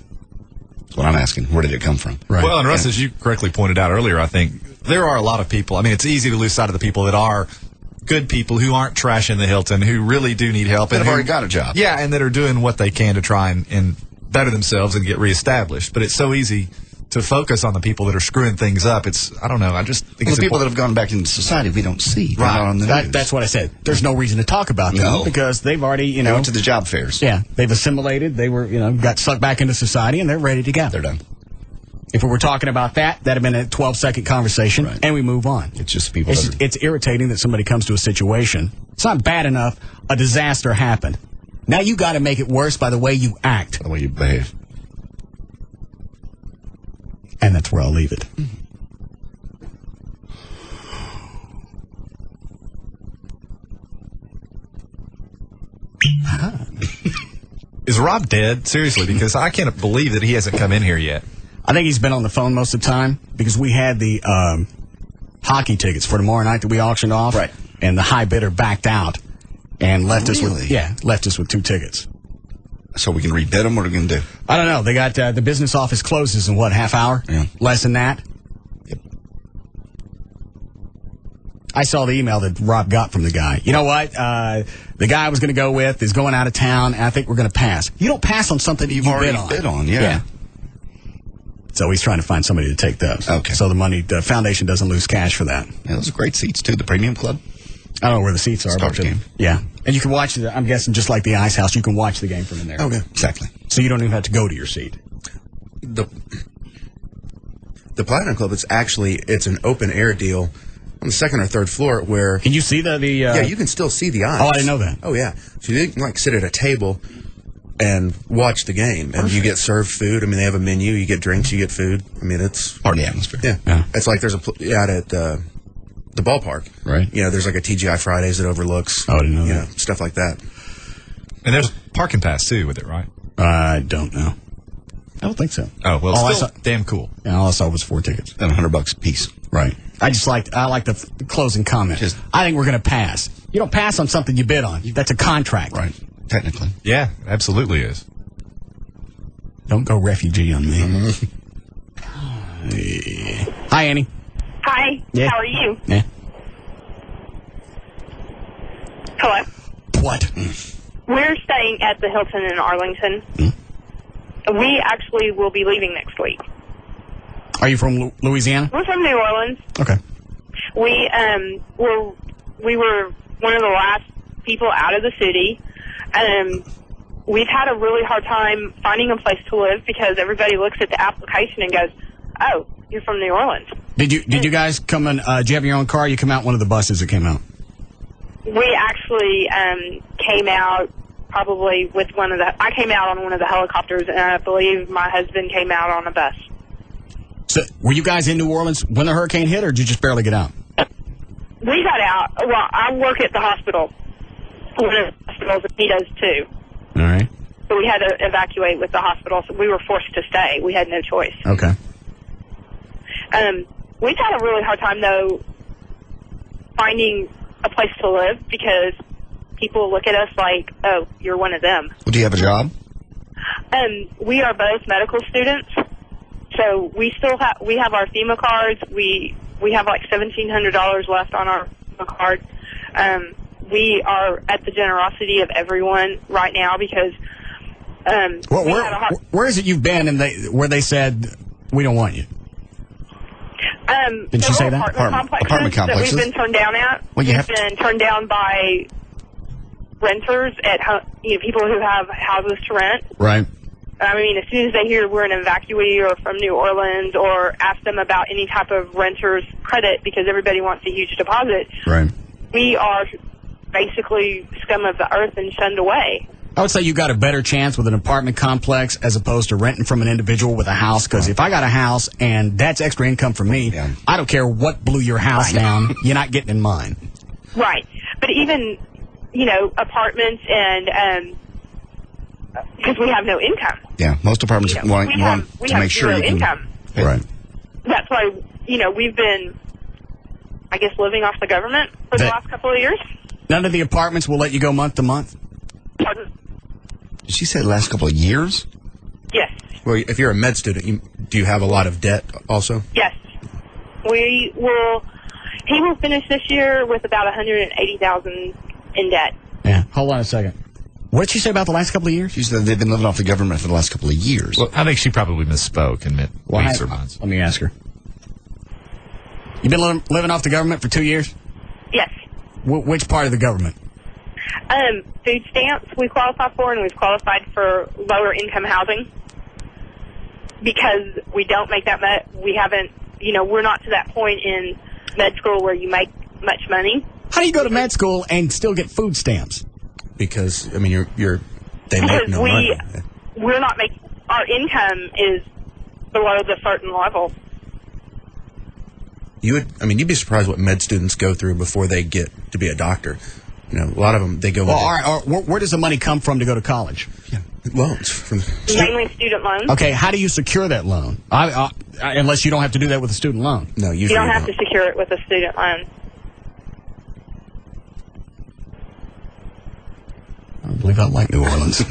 That's what I'm asking. Where did it come from? Right. Well, and Russ, as you correctly pointed out earlier, I think there are a lot of people. I mean, it's easy to lose sight of the people that are good people who aren't trashing the Hilton, who really do need help. That and have already got a job. Yeah, and that are doing what they can to try and better themselves and get reestablished. But it's so easy to focus on the people that are screwing things up. I don't know. I just think the it's people that have gone back into society we don't see. They're not on the news. That's what I said. There's no reason to talk about them because they've already, they went to the job fairs. Yeah, they've assimilated. They were, got sucked back into society and they're ready to go. They're done. If we were talking about that'd have been a 12-second conversation, and we move on. It's just people. It's irritating that somebody comes to a situation. It's not bad enough a disaster happened. Now you got to make it worse by the way you act, the way you behave, and that's where I'll leave it. Is Rob dead? Seriously, because I can't believe that he hasn't come in here yet. I think he's been on the phone most of the time because we had the hockey tickets for tomorrow night that we auctioned off, right? And the high bidder backed out and left us with 2 tickets. So we can rebid them. What are we going to do? I don't know. They got the business office closes in what, half hour? Yeah. Less than that. Yep. I saw the email that Rob got from the guy. You know what? The guy I was going to go with is going out of town, and I think we're going to pass. You don't pass on something you've already bid on. Yeah. So he's trying to find somebody to take those. Okay. So the foundation doesn't lose cash for that. Yeah, those are great seats, too. The Premium Club. I don't know where the seats are. Stars game. Yeah. And you can watch it, I'm guessing, just like the Ice House, you can watch the game from in there. Okay. Exactly. So you don't even have to go to your seat. The Platinum Club, it's an open air deal on the second or third floor where... Can you see the yeah, you can still see the ice. Oh, I didn't know that. Oh, yeah. So you can, sit at a table and watch the game. And you get served food. I mean, they have a menu. You get drinks, you get food. I mean, it's... Part of the atmosphere. Yeah. It's like there's out at the ballpark. Right. There's like a TGI Fridays that overlooks... Oh, I didn't know that. Stuff like that. And there's parking pass, too, with it, right? I don't know. I don't think so. Oh, well, it's still damn cool. Yeah, all I saw was 4 tickets. And $100 a piece. Right. I like the closing comment. I think we're going to pass. You don't pass on something you bid on. That's a contract. Right. Technically. Yeah, absolutely is. Don't go refugee on me. Hi, Annie. Hi. Yeah. How are you? Yeah. Hello. What? We're staying at the Hilton in Arlington. We actually will be leaving next week. Are you from Louisiana? We're from New Orleans. Okay. We were one of the last people out of the city. We've had a really hard time finding a place to live because everybody looks at the application and goes, "Oh, you're from New Orleans." Did you guys come in? Did you have your own car? Or you come out one of the buses that came out? We actually came out probably with I came out on one of the helicopters, and I believe my husband came out on a bus. So, were you guys in New Orleans when the hurricane hit, or did you just barely get out? We got out. Well, I work at the hospital. One of the hospitals, and he does too. All right. So we had to evacuate with the hospital, so we were forced to stay. We had no choice. Okay. We've had a really hard time, though, finding a place to live because people look at us like, "Oh, you're one of them." Well, do you have a job? We are both medical students, so we have our FEMA cards. We have like $1,700 left on our FEMA card. We are at the generosity of everyone right now because where is it you've been and where they said we don't want you? Did you say that? Apartment complexes that we've been turned down at. Well, we've been turned down by renters at people who have houses to rent. Right. I mean, as soon as they hear we're an evacuee or from New Orleans, or ask them about any type of renter's credit because everybody wants a huge deposit, right? We are basically scum of the earth and shunned away. I would say you got a better chance with an apartment complex as opposed to renting from an individual with a house. Because if I got a house and that's extra income for me, I don't care what blew your house down, you're not getting in mine. Right. But even, apartments and because we have no income. Yeah, most departments want We to have make sure zero you can. income. Right. That's why, we've been, I guess, living off the government for the last couple of years. None of the apartments will let you go month to month? Pardon? Did she say the last couple of years? Yes. Well, if you're a med student, do you have a lot of debt also? Yes. He will finish this year with about $180,000 in debt. Yeah. Hold on a second. What did she say about the last couple of years? She said they've been living off the government for the last couple of years. Well, I think she probably misspoke and meant weeks or months. Let me ask her. You've been living off the government for 2 years? Yes. Which part of the government? Food stamps we qualify for, and we've qualified for lower income housing because we don't make that much. We haven't, we're not to that point in med school where you make much money. How do you go to med school and still get food stamps? Because they make no money. We're not making, our income is below the certain level. You'd be surprised what med students go through before they get to be a doctor. A lot of them, they go. Well, where does the money come from to go to college? Yeah, loans from mainly student loans. Okay, how do you secure that loan? Unless you don't have to do that with a student loan. No, you don't have to secure it with a student loan. I don't believe I like New Orleans.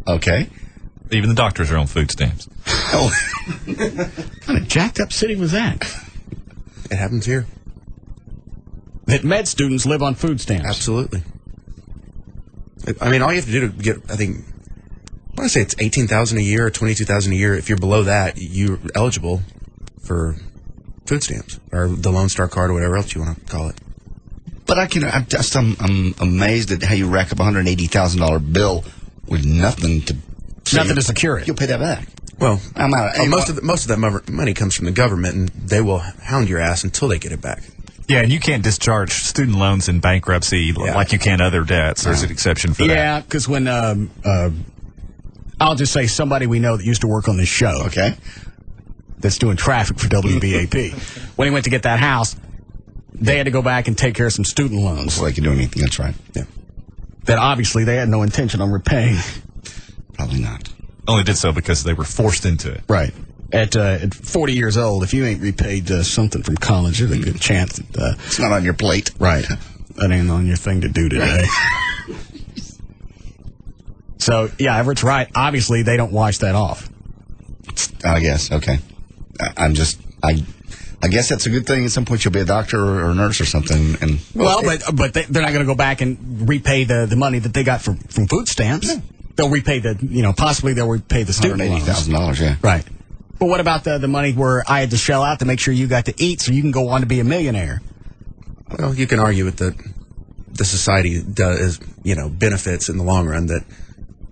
Okay. Even the doctors are on food stamps. Oh. What kind of jacked up city was that? It happens here. That med students live on food stamps. Absolutely. All you have to do to get, I want to say it's $18,000 a year or $22,000 a year. If you're below that, you're eligible for food stamps or the Lone Star card or whatever else you want to call it. But I'm amazed at how you rack up a $180,000 bill with nothing to secure it. You'll pay that back. Well, most of that money comes from the government, and they will hound your ass until they get it back. Yeah, and you can't discharge student loans in bankruptcy like you can other debts. There's an exception for that. Yeah, because when I'll just say somebody we know that used to work on this show. Okay. That's doing traffic for WBAP. When he went to get that house, they had to go back and take care of some student loans. Before they could do anything. That's right. Yeah. That obviously they had no intention on repaying. Probably not. Only did so because they were forced into it. Right. At 40 years old, if you ain't repaid something from college, there's a good chance that... it's not on your plate. Right. That ain't on your thing to do today. So, yeah, Everett's right. Obviously, they don't wash that off. I guess. Okay. I guess that's a good thing. At some point, you'll be a doctor or a nurse or something. And but they're not going to go back and repay the money that they got from food stamps. Yeah. They'll repay possibly they'll repay the student loans. $180,000, yeah. Right. But what about the money where I had to shell out to make sure you got to eat so you can go on to be a millionaire? Well, you can argue with the society does, benefits in the long run that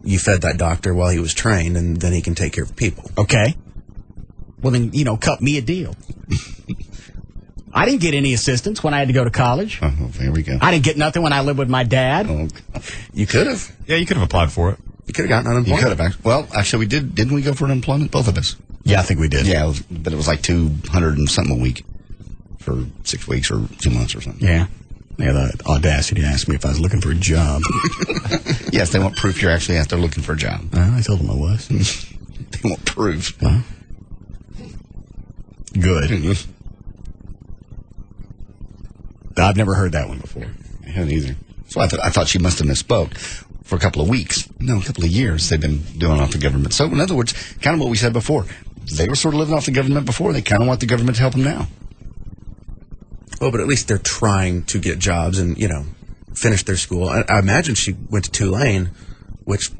you fed that doctor while he was trained, and then he can take care of people. Okay. Well, then, cut me a deal. I didn't get any assistance when I had to go to college. Oh, there we go. I didn't get nothing when I lived with my dad. Oh, you could have. Yeah, you could have applied for it. You could have gotten unemployment. You could have. Well, actually, we did. Didn't we go for unemployment? Both of us. Yeah, I think we did. Yeah, but it was like 200 and something a week for 6 weeks or 2 months or something. Yeah. They had the audacity to ask me if I was looking for a job. Yes, they want proof you're actually out there looking for a job. I told them I was. They want proof. Huh? Good. I've never heard that one before. I haven't either. So I thought she must have misspoke. For a couple of weeks. No, a couple of years they've been doing off the government. So, in other words, kind of what we said before. They were sort of living off the government before. They kind of want the government to help them now. Well, but at least they're trying to get jobs and, finish their school. I imagine she went to Tulane, which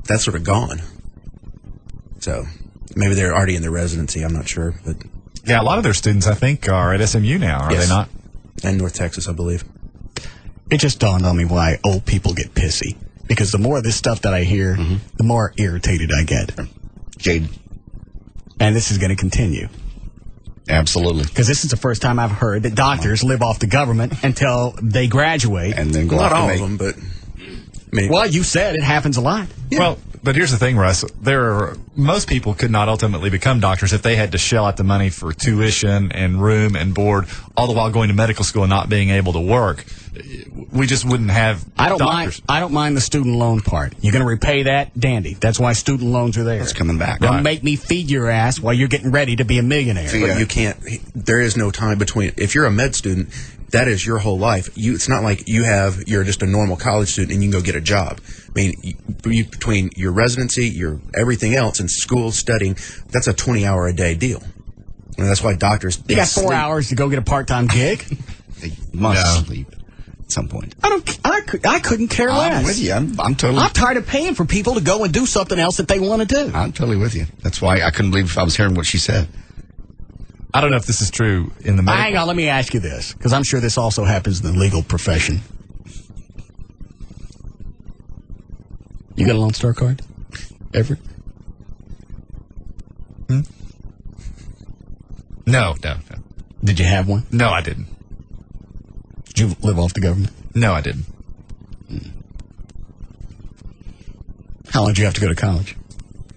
that's sort of gone. So, maybe they're already in their residency. I'm not sure. But yeah, a lot of their students, I think, are at SMU now, are they not? And North Texas, I believe. It just dawned on me why old people get pissy. Because the more of this stuff that I hear, the more irritated I get. Jade. And this is going to continue. Absolutely. Because this is the first time I've heard that doctors live off the government until they graduate. And then go Not off all to of them, but... Well, you said it happens a lot. Yeah. Well, But here's the thing, Russ. Most people could not ultimately become doctors if they had to shell out the money for tuition and room and board, all the while going to medical school and not being able to work. We just wouldn't have doctors. I don't mind the student loan part. You're going to repay that? Dandy. That's why student loans are there. It's coming back. Don't make me feed your ass while you're getting ready to be a millionaire. But you can't. There is no time between. If you're a med student, that is your whole life. It's not like you're just a normal college student and you can go get a job. I mean, between your residency, your everything else, and school, studying, that's a 20-hour-a-day deal. And that's why doctors. You got 4 hours to go get a part-time gig? They must sleep at some point. I couldn't care less. I'm with you. I'm totally. I'm tired of paying for people to go and do something else that they want to do. I'm totally with you. That's why I couldn't believe if I was hearing what she said. I don't know if this is true in the medical. Hang on, let me ask you this, because I'm sure this also happens in the legal profession. You got a Lone Star card? Ever? No. Did you have one? No, I didn't. Did you live off the government? No, I didn't. How long did you have to go to college?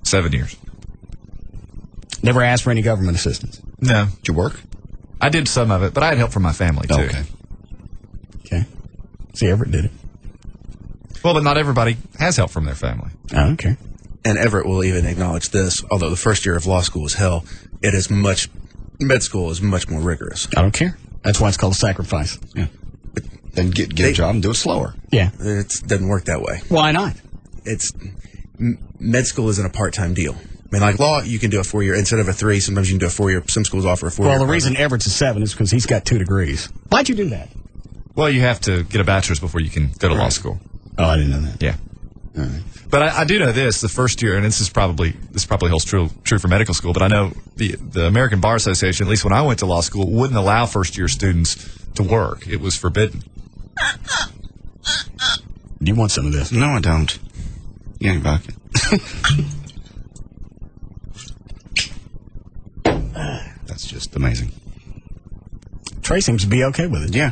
7 years. Never asked for any government assistance? No. Did you work? I did some of it, but I had help from my family, too. Okay. See, Everett did it. Well, but not everybody has help from their family. Oh, okay. And Everett will even acknowledge this, although the first year of law school is hell, med school is much more rigorous. I don't care. That's why it's called a sacrifice. Yeah. But then get a job and do it slower. Yeah. It doesn't work that way. Why not? Med school isn't a part-time deal. I mean, like law, you can do a 4-year instead of a 3. Sometimes you can do a 4-year. Some schools offer a 4-year. Well, the reason Everett's a 7 is because he's got 2 degrees. Why'd you do that? Well, you have to get a bachelor's before you can go to law school. Oh, I didn't know that. Yeah. All right. But I do know this: the first year, and this probably holds true for medical school. But I know the American Bar Association, at least when I went to law school, wouldn't allow first-year students to work. It was forbidden. Do you want some of this? No, I don't. You ain't bucket. That's just amazing. Trey seems to be okay with it. Yeah.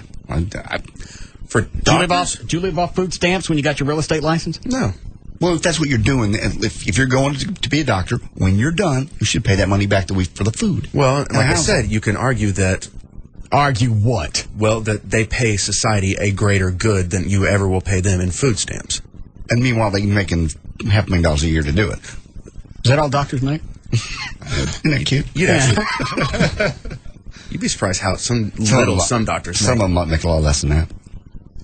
For doctors, do you live off food stamps when you got your real estate license? No. Well, if that's what you're doing, if you're going to be a doctor, when you're done, you should pay that money back for the food. Well, like I said, you can argue that. Argue what? Well, that they pay society a greater good than you ever will pay them in food stamps. And meanwhile, they're making $500,000 a year to do it. Is that all doctors make? Isn't that cute? You'd be surprised how some doctors make. Some of them might make a lot less than that.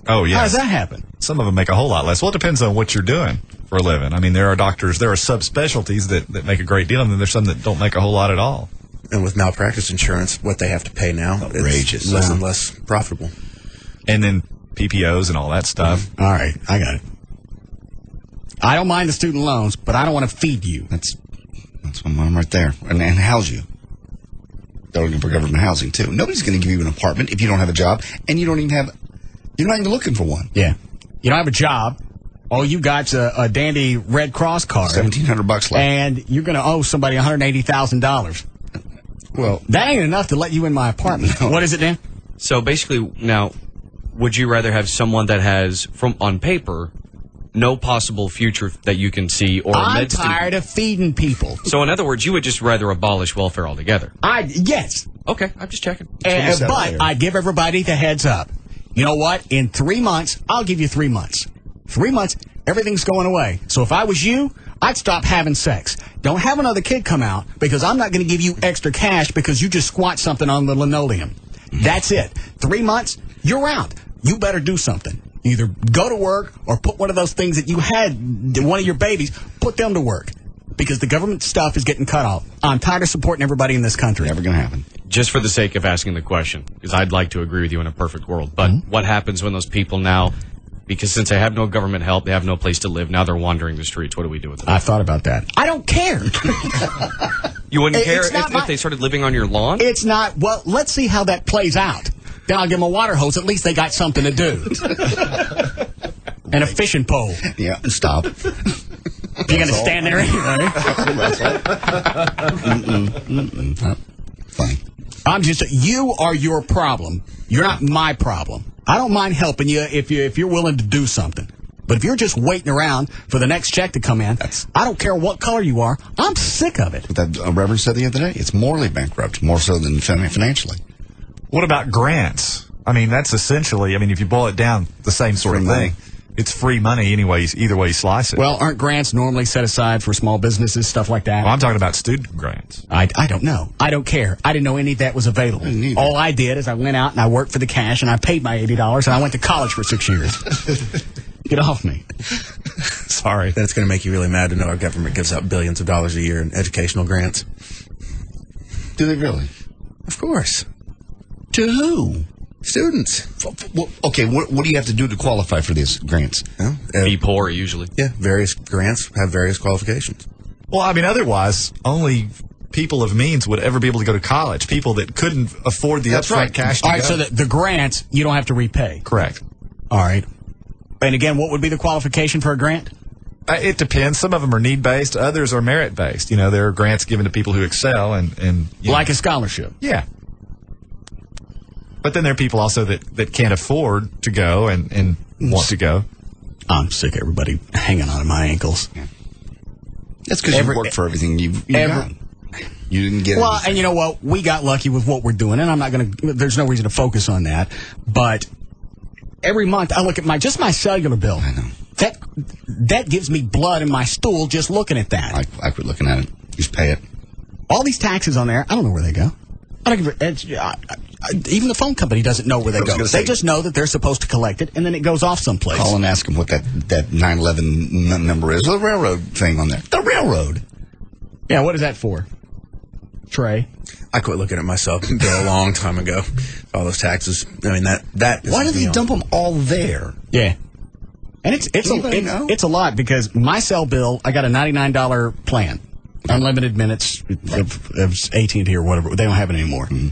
Oh, yeah. How does that happen? Some of them make a whole lot less. Well, it depends on what you're doing for a living. I mean, there are subspecialties that make a great deal, and then there's some that don't make a whole lot at all. And with malpractice insurance, what they have to pay now, outrageous. It's less and less profitable. And then PPOs and all that stuff. All right, I got it. I don't mind the student loans, but I don't want to feed you. That's one of them right there. And house you. They're looking for government housing, too. Nobody's going to give you an apartment if you don't have a job, and you're not even looking for one. Yeah. You don't have a job. All you got's a dandy Red Cross card. $1,700 left. And you're going to owe somebody $180,000. Well, that ain't enough to let you in my apartment. No. What is it, Dan? So basically, now, would you rather have someone that has, on paper, no possible future that you can see, or I'm tired of feeding people. So in other words, you would just rather abolish welfare altogether? Yes. Okay, I'm just checking. But I give everybody the heads up. You know what? In 3 months, I'll give you 3 months. 3 months, everything's going away. So if I was you, I'd stop having sex. Don't have another kid come out, because I'm not going to give you extra cash because you just squat something on the linoleum. That's it. 3 months, you're out. You better do something. Either go to work or put one of those things that you had, one of your babies, put them to work. Because the government stuff is getting cut off. I'm tired of supporting everybody in this country. Never going to happen. Just for the sake of asking the question, because I'd like to agree with you in a perfect world. But what happens when those people now, because since they have no government help, they have no place to live, now they're wandering the streets. What do we do with them? I thought about that. I don't care. You wouldn't care if they started living on your lawn? It's not. Well, let's see how that plays out. Then I'll give them a water hose. At least they got something to do. And a fishing pole. Yeah, stop. You're going to stand there anyway. Fine. I'm just, you are your problem. You're not my problem. I don't mind helping you if you're willing to do something. But if you're just waiting around for the next check to come in, I don't care what color you are, I'm sick of it. What that Reverend said the other day, it's morally bankrupt, more so than financially. What about grants? I mean, that's essentially, if you boil it down, the same sort of thing. It's free money either way you slice it. Well, aren't grants normally set aside for small businesses, stuff like that? Well, I'm talking about student grants. I don't know. I don't care. I didn't know any of that was available. All I did is I went out and I worked for the cash and I paid my $80 and I went to college for 6 years. Get off me. Sorry. That's going to make you really mad to know our government gives out billions of dollars a year in educational grants. Do they really? Of course. To who? Students. Well, okay, what do you have to do to qualify for these grants? Be poor, usually. Yeah, various grants have various qualifications. Well, otherwise, only people of means would ever be able to go to college. People that couldn't afford the upfront cash to All right, go. so the grants, you don't have to repay. Correct. All right. And again, what would be the qualification for a grant? It depends. Some of them are need-based. Others are merit-based. There are grants given to people who excel. and like a scholarship. Yeah. But then there are people also that can't afford to go and want to go. I'm sick of everybody hanging on to my ankles. Yeah. That's because you work for everything you got. You didn't get Well, anything. and you know what? We got lucky with what we're doing, and I'm not going to, there's no reason to focus on that. But every month I look at my cellular bill. I know. That gives me blood in my stool just looking at that. I quit looking at it. Just pay it. All these taxes on there, I don't know where they go. I don't give even the phone company doesn't know where they go. They just know that they're supposed to collect it, and then it goes off someplace. Call and ask them what that 911 number is. The railroad thing on there. The railroad. Yeah, what is that for? Trey? I quit looking at myself a long time ago. All those taxes. That. Why do they dump them all there? Yeah. And it's a lot because my cell bill, I got a $99 plan. Unlimited minutes of AT&T or whatever. They don't have it anymore. Mm-hmm.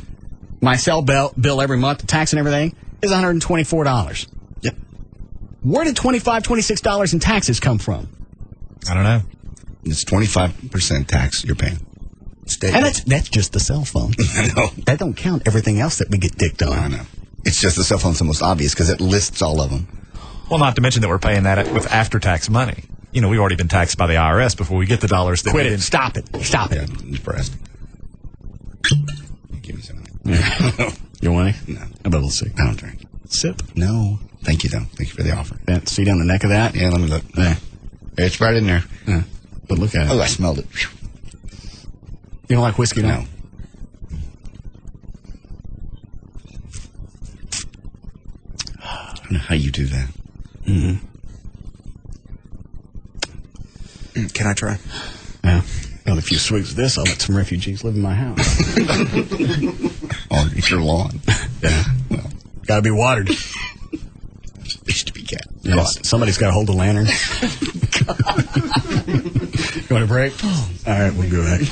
My cell bill every month, the tax and everything, is $124. Yep. Where did $25, $26 in taxes come from? I don't know. It's 25% tax you're paying. And that's just the cell phone. I know. That don't count everything else that we get dicked on. I know. It's just the cell phone's the most obvious because it lists all of them. Well, not to mention that we're paying that with after-tax money. We've already been taxed by the IRS before we get the dollars that Quit it. Stop it. Stop it. I'm depressed. Give me some. You want it? No. How about a little sip? I don't drink. Sip? No. Thank you, though. Thank you for the offer. See down the neck of that? Yeah, let me look. Yeah. It's right in there. Yeah. But look at it. Oh, I smelled it. You don't like whiskey, no? I don't know how you do that. Mm-hmm. Can I try? Yeah. Well, if you swigs of this, I'll let some refugees live in my house. Oh, it's your lawn. Yeah. Well, got to be watered. Used to be cat. Yes. Somebody's got to hold the lantern. You want a break? All right, we'll go back.